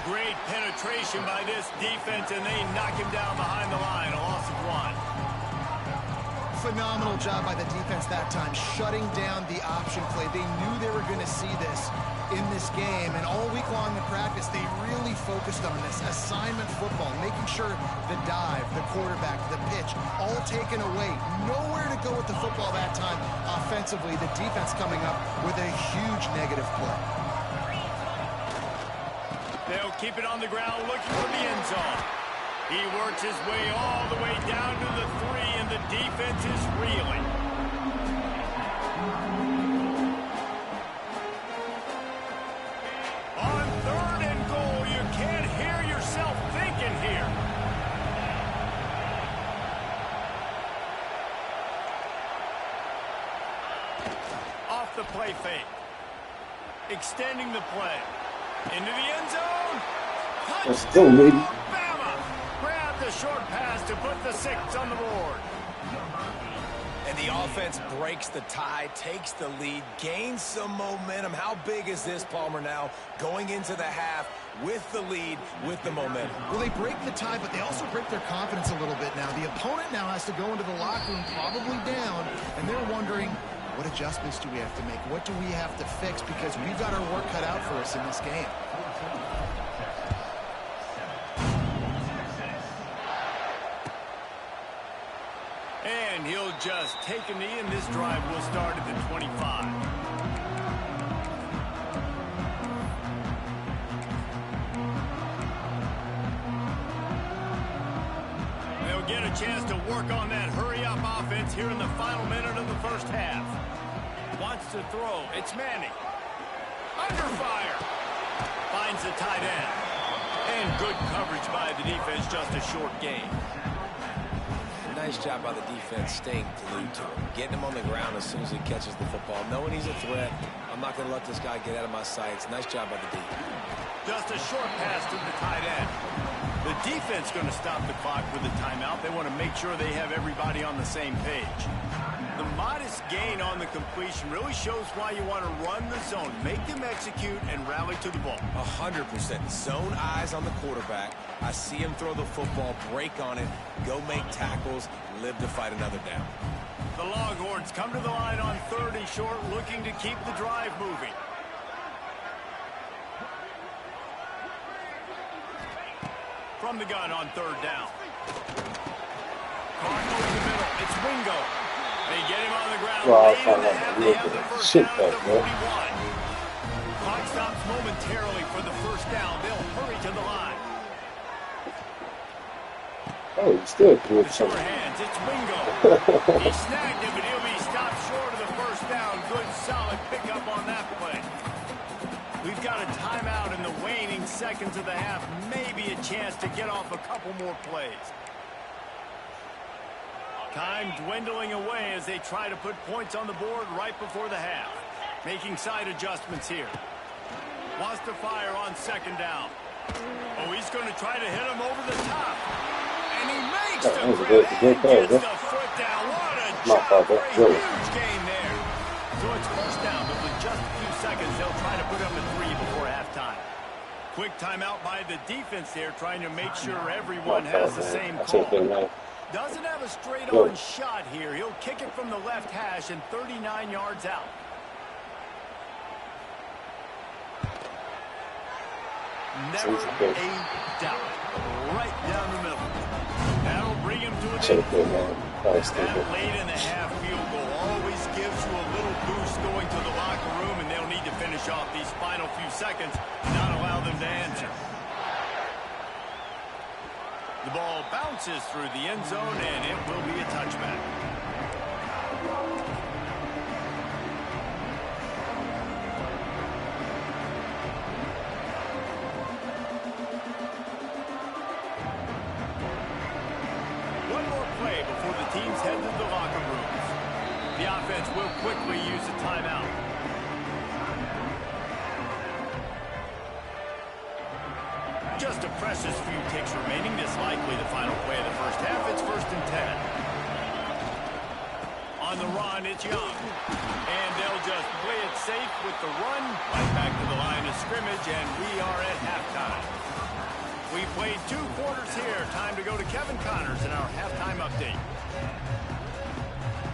Speaker 1: Great penetration by this defense, and they knock him down behind the line. A loss of 1.
Speaker 4: Phenomenal job by the defense that time, shutting down the option play. They knew they were going to see this in this game, and all week long in practice, they really focused on this assignment football, making sure the dive, the quarterback, the pitch, all taken away. Nowhere to go with the football that time offensively. The defense coming up with a huge negative play.
Speaker 1: They'll keep it on the ground, looking for the end zone. He works his way all the way down to the 3, and the defense is reeling. On 3rd and goal, you can't hear yourself thinking here. Off the play fake. Extending the play. Into the end zone.
Speaker 2: Let's go, baby.
Speaker 1: Alabama. Grab the short pass to put the 6 on the board.
Speaker 5: And the offense breaks the tie, takes the lead, gains some momentum. How big is this, Palmer, now going into the half with the lead, with the momentum?
Speaker 4: Well, they break the tie, but they also break their confidence a little bit now. The opponent now has to go into the locker room probably down, and they're wondering, what adjustments do we have to make? What do we have to fix? Because we've got our work cut out for us in this game.
Speaker 1: And he'll just take a knee, and this drive will start at the 25. They'll get a chance to work on that hurry-up offense here in the final minute of the first half. Wants to throw. It's Manning. Under fire. Finds the tight end. And good coverage by the defense, just a short gain.
Speaker 5: Nice job by the defense staying glued to him, getting him on the ground as soon as he catches the football, knowing he's a threat. I'm not going to let this guy get out of my sights. Nice job by the defense.
Speaker 1: Just a short pass to the tight end. The defense going to stop the clock with a timeout. They want to make sure they have everybody on the same page. The modest gain on the completion really shows why you want to run the zone, make them execute, and rally to the ball.
Speaker 5: 100%. Zone eyes on the quarterback. I see him throw the football, break on it, go make tackles, live to fight another down.
Speaker 1: The Longhorns come to the line on 3rd and short, looking to keep the drive moving. From the gun on 3rd down. Cardinal in the middle. It's Wingo. They get him on the ground.
Speaker 2: Wow,
Speaker 1: Late in the half, they have the first down at the 41. Clock stops momentarily for the first down. They'll hurry to the line.
Speaker 2: Oh, he's still doing
Speaker 1: The sure
Speaker 2: something.
Speaker 1: hands. It's Wingo. He snagged him, but he'll be stopped short of the first down. Good, solid pickup on that play. We've got a timeout in the waning seconds of the half. Maybe a chance to get off a couple more plays. Time dwindling away as they try to put points on the board right before the half. Making side adjustments here. Wants to fire on 2nd down. Oh, he's going to try to hit him over the top. And he makes the grab and gets the foot down. What a job for a huge gain there. So it's first down, but with just a few seconds, they'll try to put up a 3 before halftime. Quick timeout by the defense there, trying to make sure everyone has the same call. Doesn't have a straight-on shot here. He'll kick it from the left hash and 39 yards out. Never a doubt. Right down the middle. That'll bring him to a that late in the half field goal always gives you a little boost going to the locker room, and they'll need to finish off these final few seconds, not allow them to answer. The ball bounces through the end zone, and it will be a touchback. One more play before the teams head to the locker rooms. The offense will quickly use a timeout. Just a precious few ticks remaining. This likely the final play of the first half. It's 1st and 10. On the run, it's Young. And they'll just play it safe with the run. Right back to the line of scrimmage, and we are at halftime. We played 2 quarters here. Time to go to Kevin Connors in our halftime update.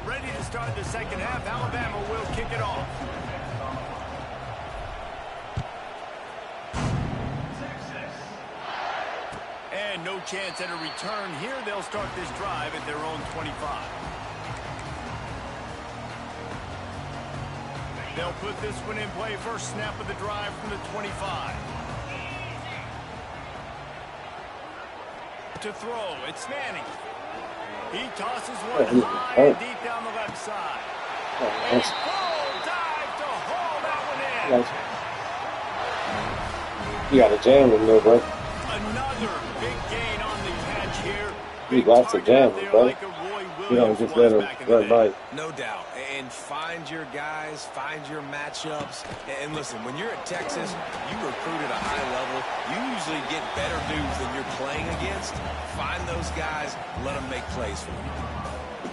Speaker 1: Ready to start the second half. Alabama will kick it off. And no chance at a return here. They'll start this drive at their own 25. They'll put this one in play. First snap of the drive from the 25. To throw, it's Manning. He tosses one high and deep down the left side. A full dive to haul that one in.
Speaker 2: You got a jam in there, bro.
Speaker 1: Another big gain on the catch here.
Speaker 2: You got to jam, bro. You don't just let him run by.
Speaker 5: No doubt. And find your guys, find your matchups. And listen, when you're at Texas, you recruit at a high level. You usually get better dudes than you're playing against. Find those guys, let them make plays for you.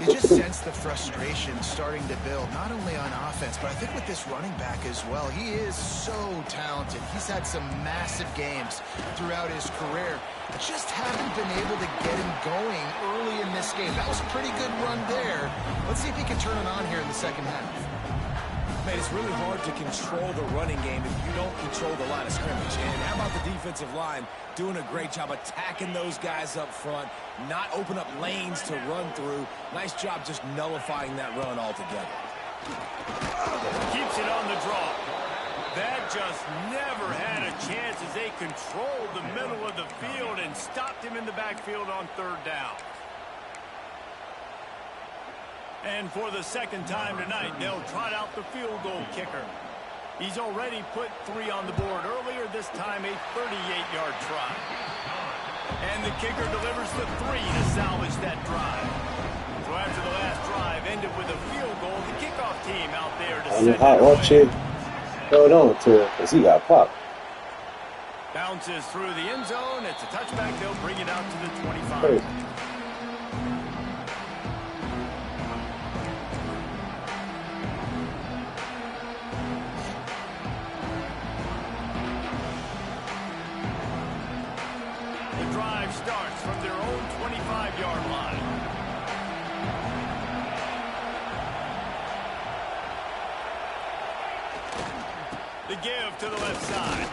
Speaker 4: You just sense the frustration starting to build, not only on offense, but I think with this running back as well. He is so talented. He's had some massive games throughout his career. Just haven't been able to get him going early in this game. That was a pretty good run there. Let's see if he can turn it on here in the second half.
Speaker 5: Man, it's really hard to control the running game if you don't control the line of scrimmage. And how about the defensive line doing a great job attacking those guys up front, not open up lanes to run through. Nice job just nullifying that run altogether.
Speaker 1: Keeps it on the draw. That just never had a chance as they controlled the middle of the field and stopped him in the backfield on third down. And for the second time tonight, they'll trot out the field goal kicker. He's already put 3 on the board earlier, this time a 38-yard try. And the kicker delivers the 3 to salvage that drive. So after the last drive ended with a field goal, the kickoff team out there to send it away.
Speaker 2: Watch it. Hold on to it because he got popped.
Speaker 1: Bounces through the end zone. It's a touchback. They'll bring it out to the 25.
Speaker 2: Crazy.
Speaker 1: Starts from their own 25-yard line. The give to the left side.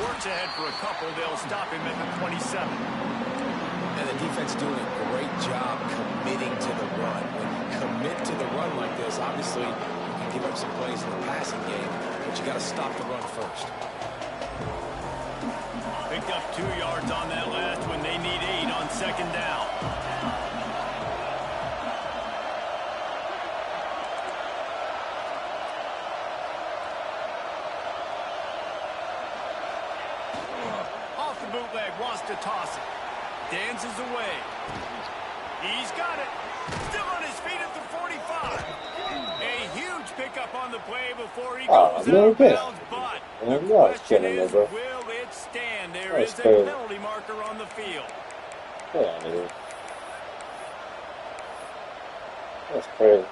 Speaker 1: Works ahead for a couple. They'll stop him at the 27.
Speaker 5: And the defense doing a great job committing to the run. When you commit to the run like this, obviously you can give up some plays in the passing game, but you got to stop the run first.
Speaker 1: Picked up 2 yards on that last when they need 8 on second down. Off the bootleg, wants to toss it. Dances away. He's got it. Still on his feet at the 45. A huge pickup on the play before he goes out of bounds, but the question is, will it stand? There is a penalty marker on the field.
Speaker 2: Yeah, that's crazy.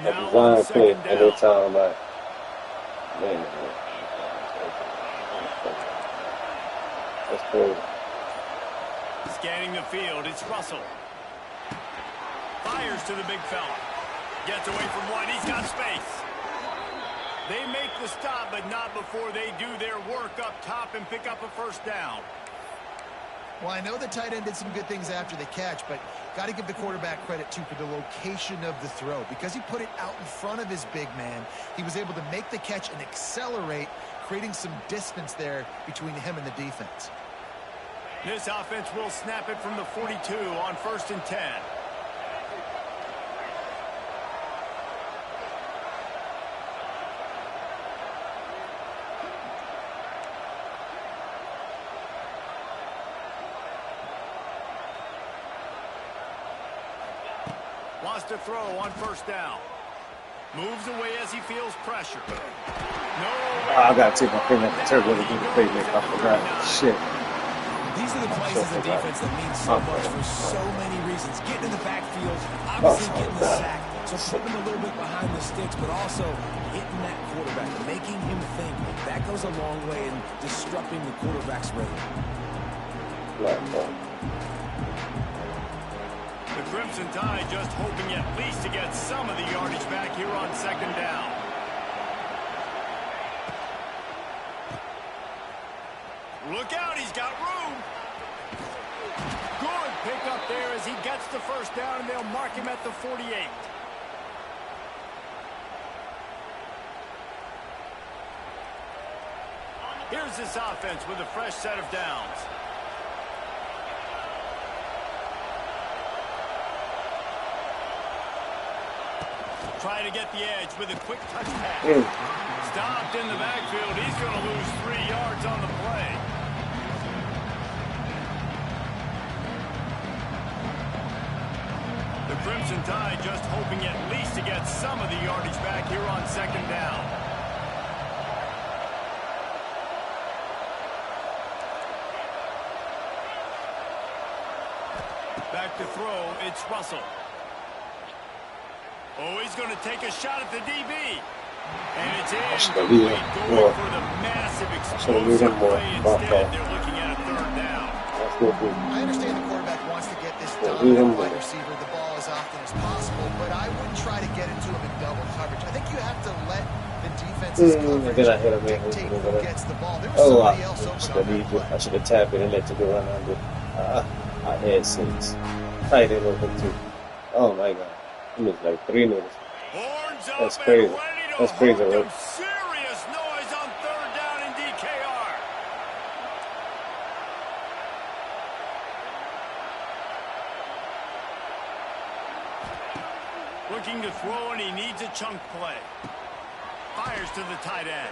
Speaker 1: Now
Speaker 2: design
Speaker 1: on
Speaker 2: play
Speaker 1: second
Speaker 2: and they're
Speaker 1: down.
Speaker 2: talking about, man, that's crazy.
Speaker 1: Scanning the field, it's Russell. Fires to the big fella. Gets away from one, he's got space. They make the stop, but not before they do their work up top and pick up a first down.
Speaker 4: Well, I know the tight end did some good things after the catch, but got to give the quarterback credit, too, for the location of the throw. Because he put it out in front of his big man, he was able to make the catch and accelerate, creating some distance there between him and the defense.
Speaker 1: This offense will snap it from the 42 on 1st and 10. Wants to throw on 1st down. Moves away as he feels pressure.
Speaker 2: I gotta take my finger off the turbo to do the playmaker. I forgot. Shit.
Speaker 5: These are the plays as a defense that mean so much for so many reasons. Getting in the backfield, obviously getting the sack, so putting him a little bit behind the sticks, but also hitting that quarterback, making him think. That goes a long way in disrupting the quarterback's rhythm.
Speaker 1: The Crimson Tide just hoping at least to get some of the yardage back here on 2nd down. Look out, he's got room. Good pick up there as he gets the first down, and they'll mark him at the 48. Here's this offense with a fresh set of downs. Trying to get the edge with a quick touch pass. Stopped in the backfield. He's going to lose 3 yards on the play. The Crimson Tide just hoping at least to get some of the yardage back here on 2nd down. Back to throw, it's Russell. Oh, he's going to take a shot at the DB. And it's incomplete, going for the massive explosive play instead. They're looking at a third down.
Speaker 4: I understand the quarterback wants to get this dominant wide receiver the ball as often as possible, but I wouldn't try to get into him in double coverage. I think you have to let the defense's coverage dictate who gets the ball. There was somebody else open on that play.
Speaker 2: I should have tapped it and let you go run under. I had 6. Tight end open too. Oh my God. He was like 3 minutes. That's crazy. That's crazy, right?
Speaker 1: Serious noise on third down in DKR. Looking to throw, and he needs a chunk play. Fires to the tight end.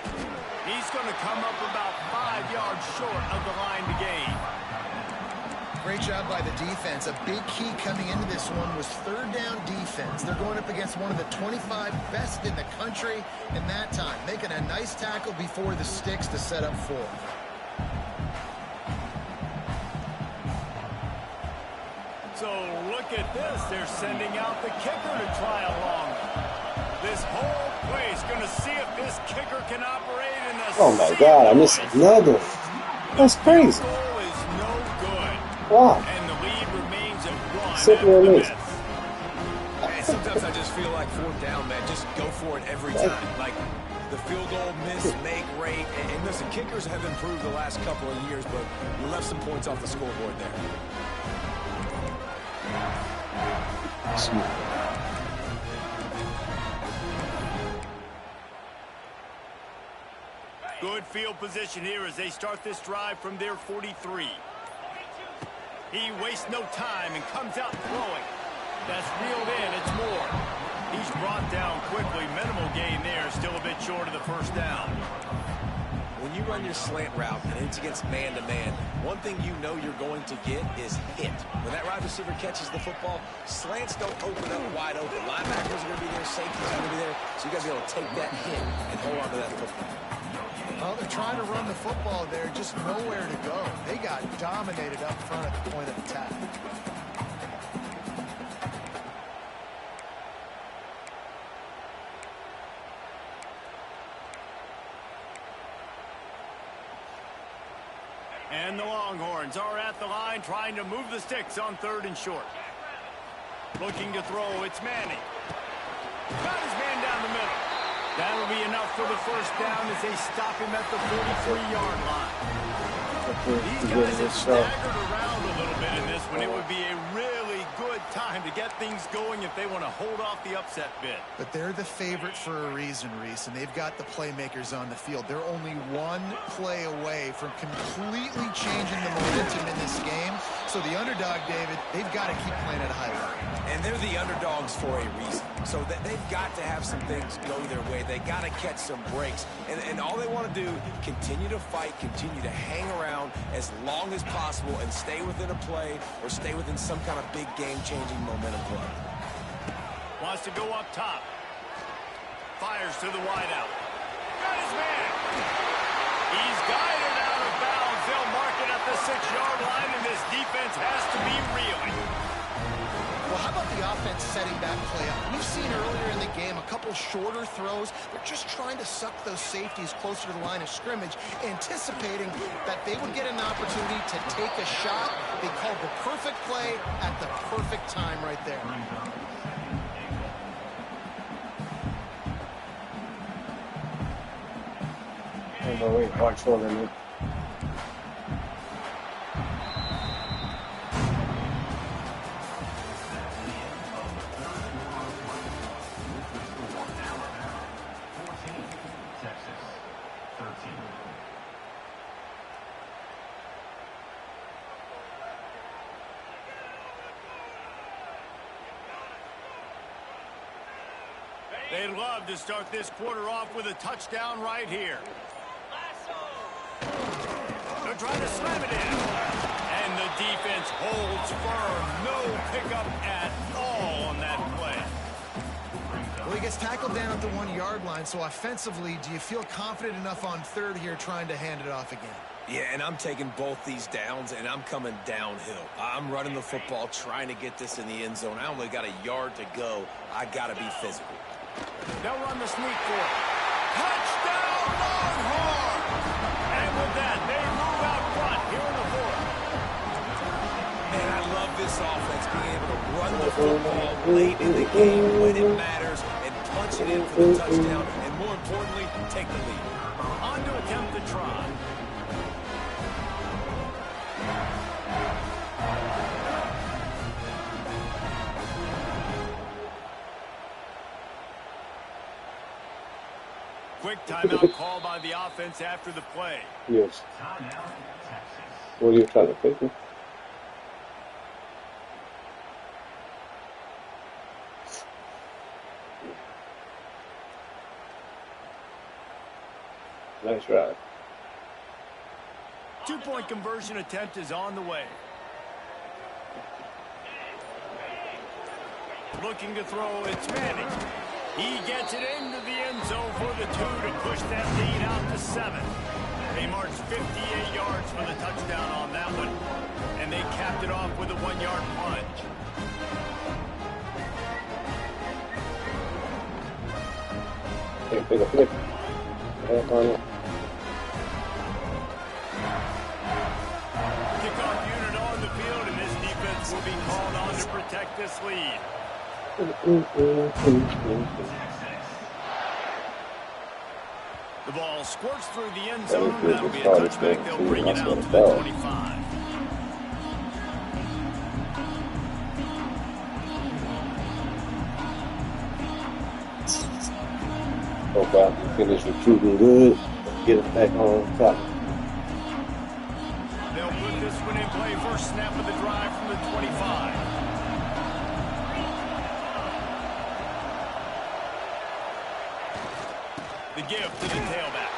Speaker 1: He's going to come up about 5 yards short of the line to gain.
Speaker 4: Great job by the defense. A big key coming into this one was third down defense. They're going up against one of the 25 best in the country in that time, making a nice tackle before the sticks to set up 4.
Speaker 1: So look at this. They're sending out the kicker to try along. This whole play is going to see if this kicker can operate in the
Speaker 2: Oh my God, I missed another. That's crazy. Wow.
Speaker 1: And the lead remains at 1.
Speaker 2: Simply amazing.
Speaker 5: And sometimes I just feel like fourth down, man. Just go for it every time. Like the field goal miss, make rate. And listen, kickers have improved the last couple of years, but you left some points off the scoreboard there.
Speaker 1: Good field position here as they start this drive from their 43. He wastes no time and comes out throwing. That's reeled in. It's Moore. He's brought down quickly. Minimal gain there. Still a bit short of the first down.
Speaker 5: When you run your slant route and it's against man-to-man, one thing you know you're going to get is hit. When that wide receiver catches the football, slants don't open up wide open. Linebackers are going to be there. Safeties are going to be there. So you got to be able to take that hit and hold on to that football.
Speaker 4: Well, they're trying to run the football there, just nowhere to go. They got dominated up front at the point of attack.
Speaker 1: And the Longhorns are at the line trying to move the sticks on 3rd and short. Looking to throw, it's Manning. Got his man down the middle. That'll be enough for the first down as they stop him at the 43-yard line. These guys have staggered around a little bit in this one. It would be a really good time to get things going if they want to hold off the upset bid.
Speaker 4: But they're the favorite for a reason, Reese, and they've got the playmakers on the field. They're only one play away from completely changing the momentum in this game. So the underdog, David, they've got to keep playing at a high level.
Speaker 5: And they're the underdogs for a reason. So they've got to have some things go their way. They got to catch some breaks. And all they want to do, continue to fight, continue to hang around as long as possible and stay within a play or stay within some kind of big game-changing momentum play.
Speaker 1: Wants to go up top. Fires to the wideout. Got his man. He's guided out of bounds. They'll mark it at the 6-yard line, and this defense has to be reeling.
Speaker 4: Well, how about the offense setting that play up? We've seen earlier in the game a couple shorter throws. They're just trying to suck those safeties closer to the line of scrimmage, anticipating that they would get an opportunity to take a shot. They called the perfect play at the perfect time right there.
Speaker 2: Oh, no, wait, watch one of them.
Speaker 1: They'd love to start this quarter off with a touchdown right here. They're trying to slam it in. And the defense holds firm. No pickup at all on that play.
Speaker 4: Well, he gets tackled down at the 1-yard line, so offensively, do you feel confident enough on third here trying to hand it off again?
Speaker 5: Yeah, and I'm taking both these downs, and I'm coming downhill. I'm running the football, trying to get this in the end zone. I only got a yard to go. I got to be physical.
Speaker 1: They'll run the sneak for it. Touchdown, Longhorn! And with that, they move out front here in the fourth.
Speaker 5: Man, I love this offense, being able to run the football late in the game when it matters and punch it in for the touchdown, and more importantly, take the lead.
Speaker 1: On to attempt the try. Quick timeout call by the offense after the play.
Speaker 2: Yes. What are you trying to pick? Nice ride.
Speaker 1: 2-point conversion attempt is on the way. Looking to throw, it's Manning. He gets it into the end zone for the 2 to push that lead out to 7. They marched 58 yards for the touchdown on that one, and they capped it off with a 1-yard plunge.
Speaker 2: Hey, pick a flip.
Speaker 1: Kickoff unit on the field, and this defense will be called on to protect this lead. The ball squirts through the end zone. That'll be a touchback. They'll bring it out to the 25.
Speaker 2: Hope I can finish recruiting good and get it back on top.
Speaker 1: They'll put this one in play. First snap of the drive from the 25. The give to the tailback.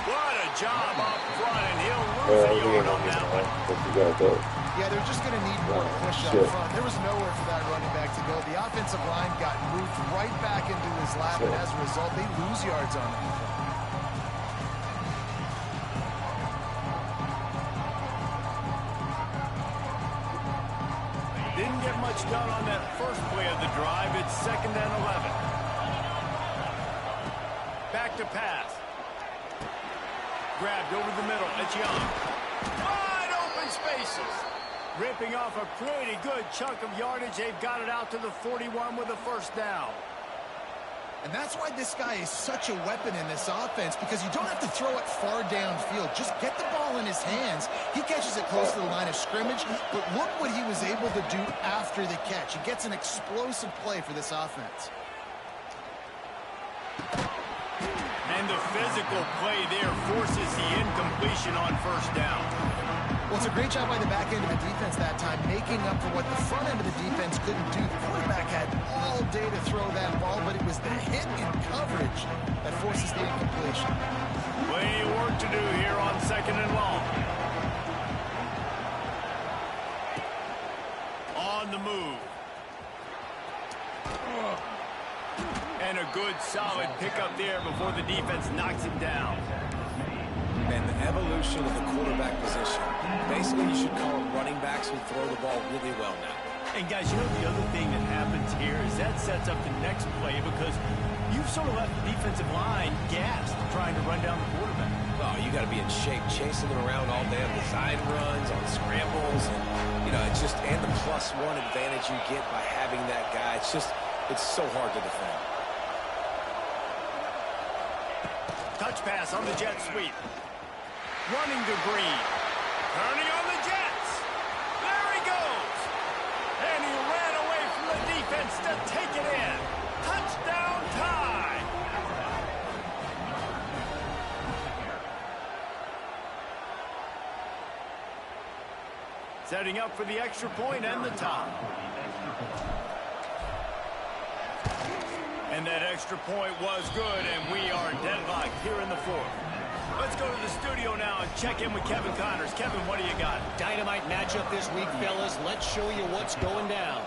Speaker 1: What a job up front, and he'll lose a yard on that one.
Speaker 4: Yeah, they're just going to need more push up front. There was nowhere for that running back to go. The offensive line got moved right back into his lap, and as a result, they lose yards on him.
Speaker 1: Didn't get much done on that first play of the drive. It's 2nd and 11. Back to pass. Grabbed over the middle. It's Young. Wide open spaces. Ripping off a pretty good chunk of yardage. They've got it out to the 41 with a first down.
Speaker 4: And that's why this guy is such a weapon in this offense, because you don't have to throw it far downfield. Just get the ball in his hands. He catches it close to the line of scrimmage, but look what he was able to do after the catch. He gets an explosive play for this offense.
Speaker 1: And the physical play there forces the incompletion on first down.
Speaker 4: Well, it's a great job by the back end of the defense that time, making up for what the front end of the defense couldn't do. The quarterback had all day to throw that ball, but it was the hit in coverage that forces the incompletion.
Speaker 1: Plenty of work to do here on 2nd and long. On the move. And a good, solid pickup there before the defense knocks him down.
Speaker 5: And the evolution of the quarterback position. Basically, you should call them running backs who throw the ball really well now.
Speaker 1: And guys, you know the other thing that happens here is that sets up the next play, because you've sort of left the defensive line gassed trying to run down the quarterback.
Speaker 5: Oh, you got to be in shape, chasing them around all day on design runs, on scrambles, and it's just, and the +1 advantage you get by having that guy. It's so hard to defend.
Speaker 1: Touch pass on the jet sweep. Running to Green. Turning on the Jets. There he goes. And he ran away from the defense to take it in. Touchdown tie. Setting up for the extra point and the tie. And that extra point was good, and we are deadlocked here in the fourth. Let's go to the studio now and check in with Kevin Connors. Kevin, what do you got?
Speaker 6: Dynamite matchup this week, fellas. Let's show you what's going down.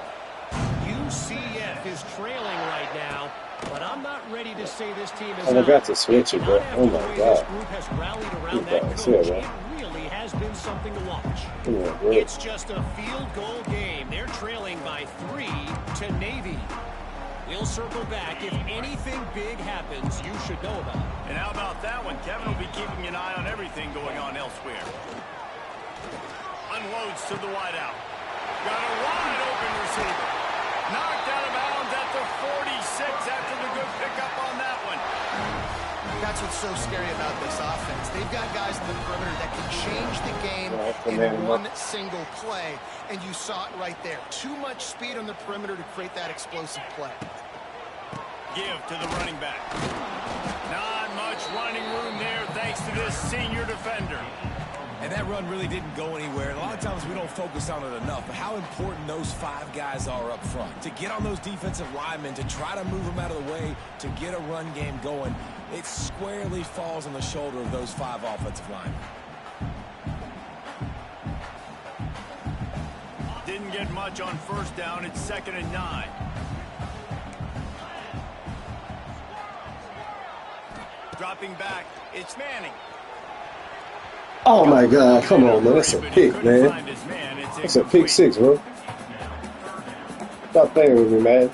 Speaker 6: UCF is trailing right now But I'm not ready to say this team is
Speaker 2: I forgot to switch it, bro. Oh my
Speaker 6: This
Speaker 2: god.
Speaker 6: group has rallied around that coach. It really has been something to watch. It's just a field goal game. They're trailing by 3 to Navy. We'll circle back. If anything big happens, you should know about it.
Speaker 1: And how about that one? Kevin will be keeping an eye on everything going on elsewhere. Unloads to the wideout. Got a wide open receiver. Knocked out of bounds at the 46 after the good pickup on that one.
Speaker 4: That's what's so scary about this offense. They've got guys in the perimeter that can change the game in one single play, and you saw it right there. Too much speed on the perimeter to create that explosive play.
Speaker 1: Give to the running back. Not much running room there thanks to this senior defender.
Speaker 5: And that run really didn't go anywhere. A lot of times we don't focus on it enough, but how important those 5 guys are up front. To get on those defensive linemen, to try to move them out of the way, to get a run game going, it squarely falls on the shoulder of those 5 offensive linemen.
Speaker 1: Didn't get much on first down. It's 2nd and 9. Dropping back, it's Manning.
Speaker 2: Oh my god, come on, man. That's a pick, man. That's a pick 6, bro. Stop playing with me, man.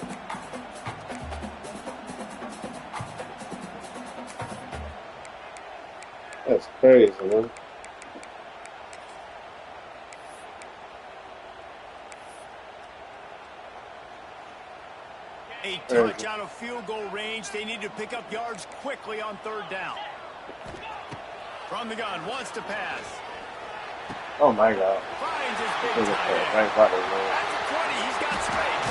Speaker 2: That's crazy, man.
Speaker 1: A touch out of field goal range. They need to pick up yards quickly on 3rd down. From the gun, wants to pass.
Speaker 2: Oh my god.
Speaker 1: Finds his big tight end. At the 20, he's got space.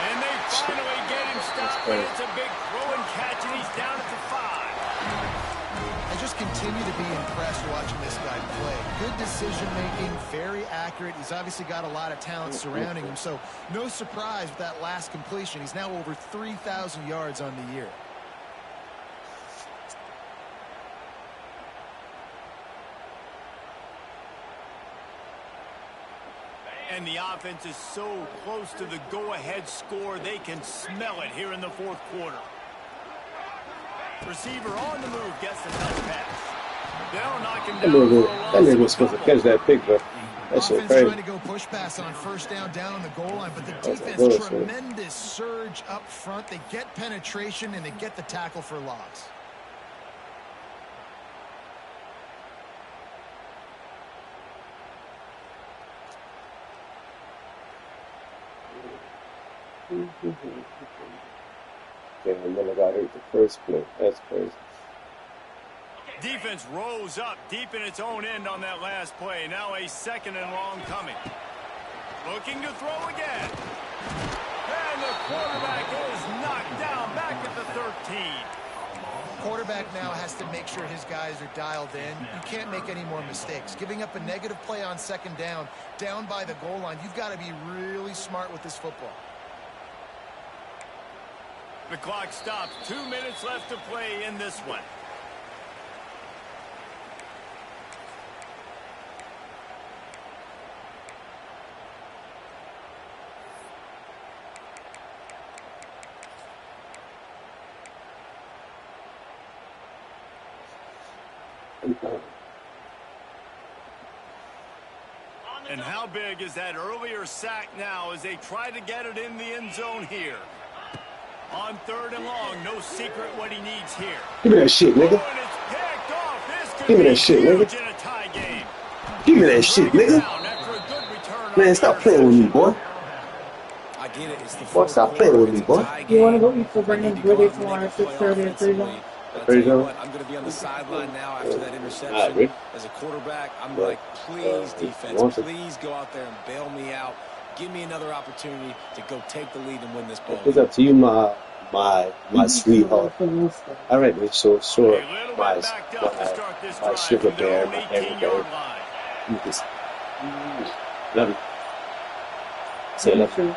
Speaker 1: And they finally get him stopped, but it's a big throw and catch, and he's down at the 5.
Speaker 4: I just continue to be impressed watching this guy play. Good decision-making, very accurate. He's obviously got a lot of talent surrounding him, so no surprise with that last completion. He's now over 3,000 yards on the year.
Speaker 1: And the offense is so close to the go-ahead score, they can smell it here in the 4th quarter. Receiver on the move, gets the touch pass. They'll knock him down.
Speaker 2: That nigga was supposed to catch that pick, bro. That shit crazy.
Speaker 4: Trying to go push pass on 1st down on the goal line, but the defense, tremendous surge up front. They get penetration, and they get the tackle for loss.
Speaker 2: Damn, man, I got hit the first play. That's crazy.
Speaker 1: Defense rose up deep in its own end on that last play. Now a 2nd and long coming. Looking to throw again. And the quarterback is knocked down back at the 13.
Speaker 4: Quarterback now has to make sure his guys are dialed in. You can't make any more mistakes. Giving up a negative play on 2nd down by the goal line, you've got to be really smart with this football.
Speaker 1: The clock stops. 2 minutes left to play in this one. And how big is that earlier sack now as they try to get it in the end zone here? On 3rd and long, no secret what he needs here.
Speaker 2: Give me that shit, nigga. Give me that shit, nigga. Give me that shit, nigga. Man, stop playing with me, boy.
Speaker 5: I get it. It's the
Speaker 2: Boy, stop playing with me, boy.
Speaker 3: You want to go eat for Brandon Brady tomorrow at 6:30 at 3 zone?
Speaker 5: I'll tell you what, I'm going to be on the sideline now after that interception. As a quarterback, I'm like, please, defense, please go out there and bail me out. Give me another opportunity to go take the lead and win this ball.
Speaker 2: It's up to you, my sweetheart. All right, man. So my sugar bear, my everything. You just love you. Say love you.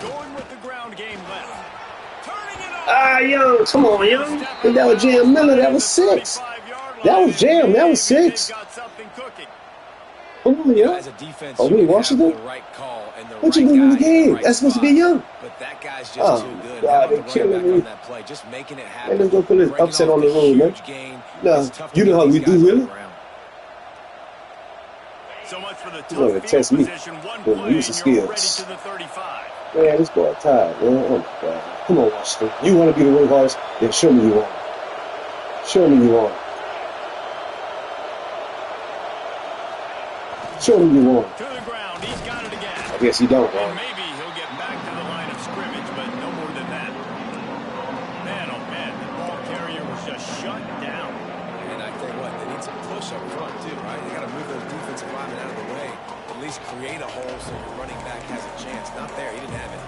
Speaker 1: Going with the ground game left.
Speaker 2: Yo, come on, yo. That was Jam Miller. That was 6. That was Jam. That was 6. Come on, yo.
Speaker 5: As a defense,
Speaker 2: we Washington?
Speaker 5: the right call.
Speaker 2: What you doing in the game? That's supposed to be young.
Speaker 5: But that guy's just too good.
Speaker 2: God, they're killing me.
Speaker 5: On that play, just making it happen.
Speaker 2: And let's go put this upset on the road, man. Nah, you know how we do, really?
Speaker 1: So much for the
Speaker 2: you want to test me. Well, use the skills. Man, this boy tired, man. Oh, my God. Come on, Washington. You want to be the workhorse? Then show me you want. Show me you want. Show me you want.
Speaker 1: To the ground. He's got it again.
Speaker 2: I guess he don't want.
Speaker 1: Maybe he'll get back to the line of scrimmage, but no more than that. Man, oh man, the ball carrier was just shut down.
Speaker 5: And I tell you what, they need some push up front too, right? They got to move those defensive linemen out of the way. At least create a hole so your running back has a chance. Not there. He didn't have it.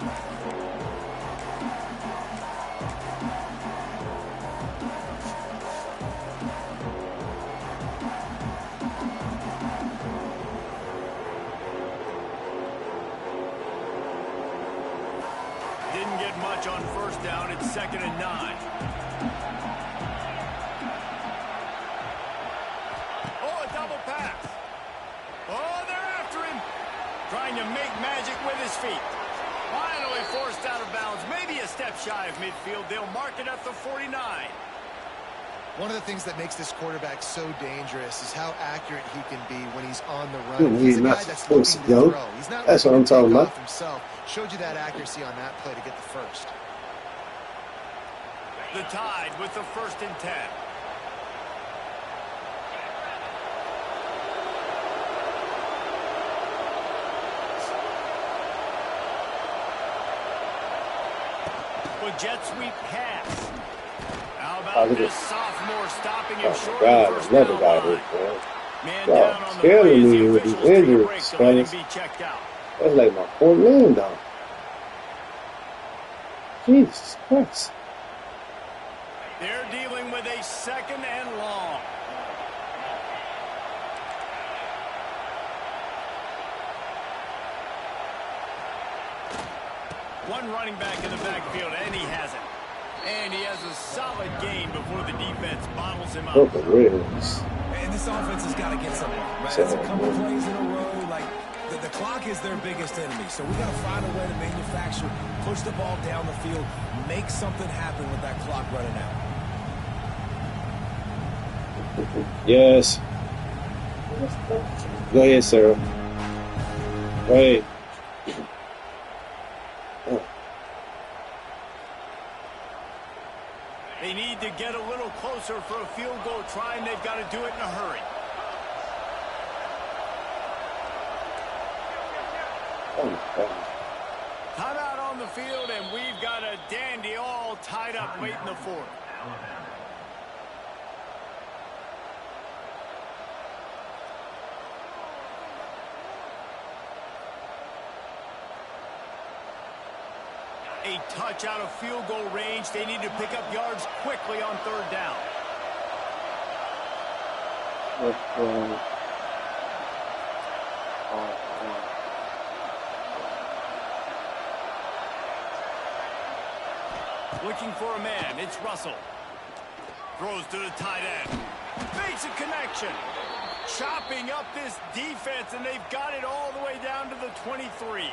Speaker 1: Didn't get much on first down. It's 2nd and 9. Oh, a double pass. Oh, they're after him. Trying to make magic with his feet. Finally forced out of bounds. Maybe a step shy of midfield. They'll mark it at the 49.
Speaker 4: One of the things that makes this quarterback so dangerous is how accurate he can be when he's on the run. He's a guy that's looking to throw. He's not
Speaker 2: that's what I'm talking about.
Speaker 4: Himself. Showed you that accuracy on that play to get the first.
Speaker 1: The Tide with the 1st and 10. With jet sweep pass. How about this sophomore stopping him short of the first down line? Man down on the play as the officials take a break to let him be checked out.
Speaker 2: That's like my 4th man down. Jesus Christ.
Speaker 1: They're dealing with a 2nd and long. One running back in the backfield, and he has it. And he has a solid gain before the defense bottles him up.
Speaker 2: Oh, the Rams.
Speaker 5: And this offense has got to get something. Right? It's a couple plays in a row. Like the clock is their biggest enemy. So we got to find a way to manufacture, push the ball down the field, make something happen with that clock running out.
Speaker 2: Yes. Go ahead, Sarah. Go ahead.
Speaker 1: They need to get a little closer for a field goal try, and they've got to do it in a hurry. Timeout on the field, and we've got a dandy all tied up late in the 4th. A touch out of field goal range. They need to pick up yards quickly on 3rd down. Looking for a man. It's Russell. Throws to the tight end. Makes a connection. Chopping up this defense, and they've got it all the way down to the 23.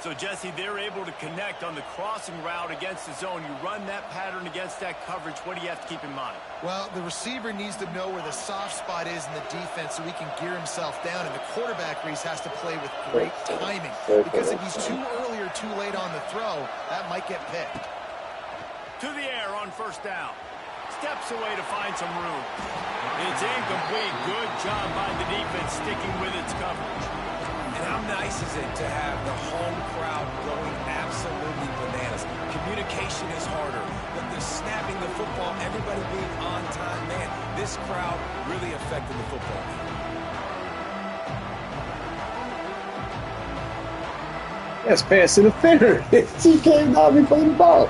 Speaker 1: So, Jesse, they're able to connect on the crossing route against the zone. You run that pattern against that coverage. What do you have to keep in mind?
Speaker 4: Well, the receiver needs to know where the soft spot is in the defense so he can gear himself down. And the quarterback, Reese, has to play with great timing. Because if he's too early or too late on the throw, that might get picked.
Speaker 1: To the air on 1st down. Steps away to find some room. It's incomplete. Good job by the defense sticking with its coverage.
Speaker 5: And how nice is it to have the home crowd going absolutely bananas? Communication is harder. The snapping the football, everybody being on time. Man, this crowd really affected the football game.
Speaker 2: That's pass interference. He came down before the ball.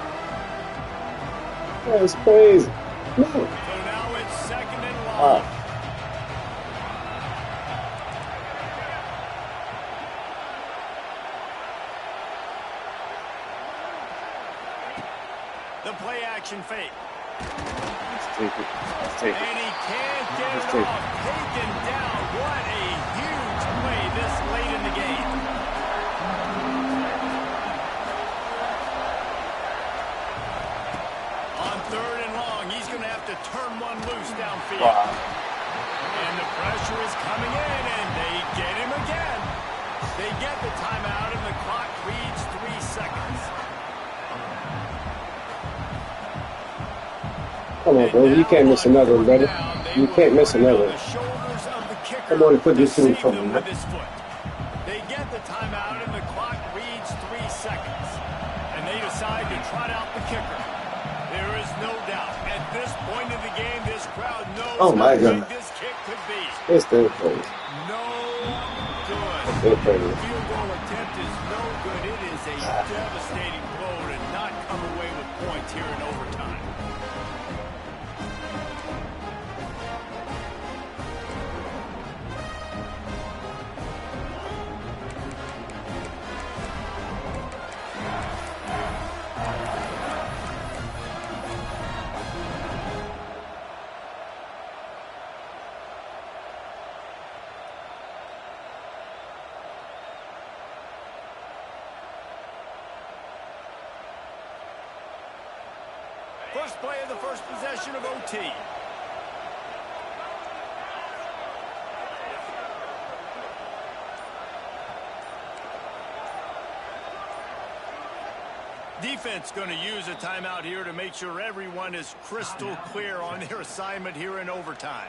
Speaker 2: That's crazy. No.
Speaker 1: So now it's 2nd and long. The play action fake.
Speaker 2: Let's take it. Let's take it.
Speaker 1: And he can't get it off. Taken down. What a huge play this late in the game. to turn one loose downfield.
Speaker 2: Wow.
Speaker 1: And the pressure is coming in, and they get him again. They get the timeout, and the clock reads 3 seconds.
Speaker 2: Come on, bro. You can't miss another one, brother. You can't miss another one. Come on and put this through for me, man.
Speaker 1: They get the timeout, and the clock reads 3 seconds. And they decide to trot out the kicker. There is no doubt. At this point in the game, this crowd knows
Speaker 2: Oh my
Speaker 1: how
Speaker 2: God.
Speaker 1: big this kick could be.
Speaker 2: It's still close.
Speaker 1: No good.
Speaker 2: Still crazy.
Speaker 1: The field goal attempt is no good. It is a devastating blow to not come away with points here in overtime. First play of the first possession of OT. Defense going to use a timeout here to make sure everyone is crystal clear on their assignment here in overtime.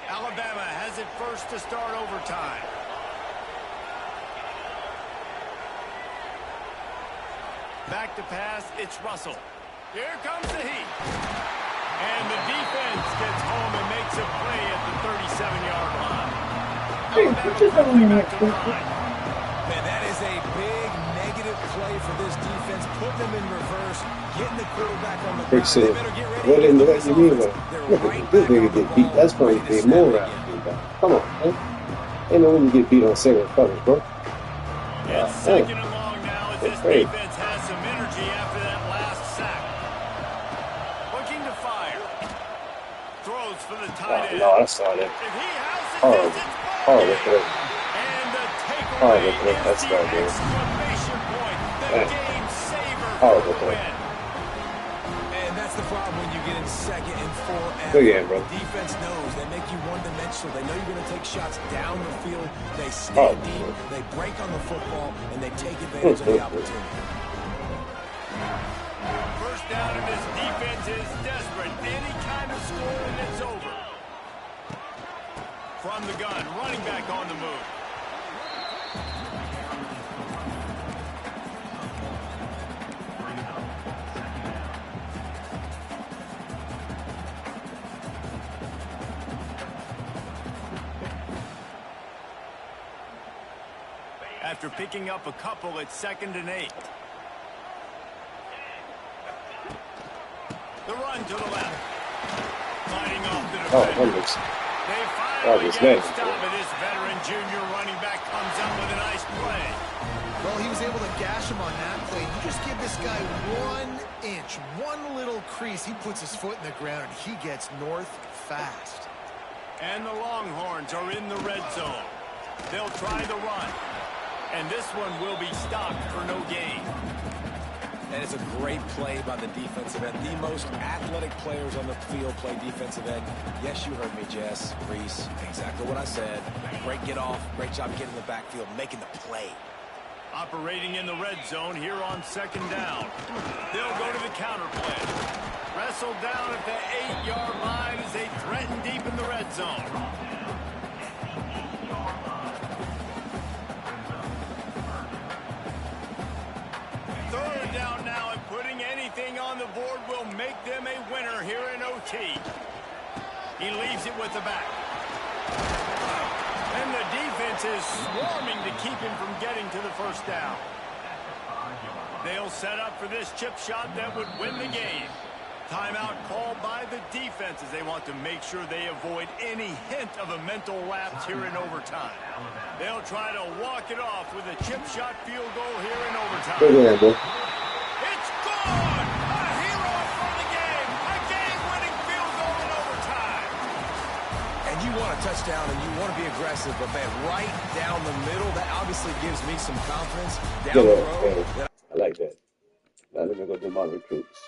Speaker 1: Alabama has it first to start overtime. Back to pass, it's Russell. Here comes the heat. And the defense gets home and makes a play at the 37-yard line.
Speaker 5: Man, that is a big negative play for this defense. Put them in reverse, getting the quarterback on the ground. They better get ready.
Speaker 2: What in the heck you mean, man? Look at this nigga get beat. That's going to be more round. Come on, man. Ain't no when you get beat on single coverage, bro.
Speaker 1: It's second and long now as this defense has some energy after that last sack. Looking to fire. Throws for the tight end.
Speaker 2: No, I saw that.
Speaker 1: If he has it,
Speaker 2: Horrible.
Speaker 1: it's
Speaker 2: Horrible.
Speaker 1: and the takeaway is
Speaker 2: That's
Speaker 1: the
Speaker 2: not good.
Speaker 1: exclamation point. The game saver for
Speaker 2: Horrible.
Speaker 1: the win.
Speaker 5: And that's the problem when you get in second and 4.
Speaker 2: Good game, bro.
Speaker 5: The defense knows they make you one-dimensional. They know you're going to take shots down the field. They stay deep, they break on the football, and they take advantage of the opportunity.
Speaker 1: First down, and this defense is desperate. Any kind of score, and it's over. From the gun, running back on the move. After picking up a couple, it's 2nd and 8. The run to the left. Fighting off the defender. They finally get a stop, and this veteran junior running back comes up with a nice play.
Speaker 4: Well, he was able to gash him on that play. You just give this guy 1 inch, one little crease. He puts his foot in the ground, and he gets north fast.
Speaker 1: And the Longhorns are in the red zone. They'll try the run. And this one will be stopped for no gain.
Speaker 5: That is a great play by the defensive end. The most athletic players on the field play defensive end. Yes, you heard me, Jess, Reese. Exactly what I said. Great get off. Great job getting in the backfield, making the play.
Speaker 1: Operating in the red zone here on 2nd down. They'll go to the counter play. Wrestled down at the 8-yard line as they threaten deep in the red zone. Third down now, and putting anything on the board will make them a winner here in OT. He leaves it with the back. And the defense is swarming to keep him from getting to the first down. They'll set up for this chip shot that would win the game. Timeout called by the defense as they want to make sure they avoid any hint of a mental lapse here in overtime. They'll try to walk it off with a chip shot field goal here in overtime. It's gone! A hero for the game! A game-winning field goal in overtime!
Speaker 5: want a touchdown and you want to be aggressive, but man, right down the middle, that obviously gives me some confidence down the road.
Speaker 2: I like that. Now let me go do my recruits.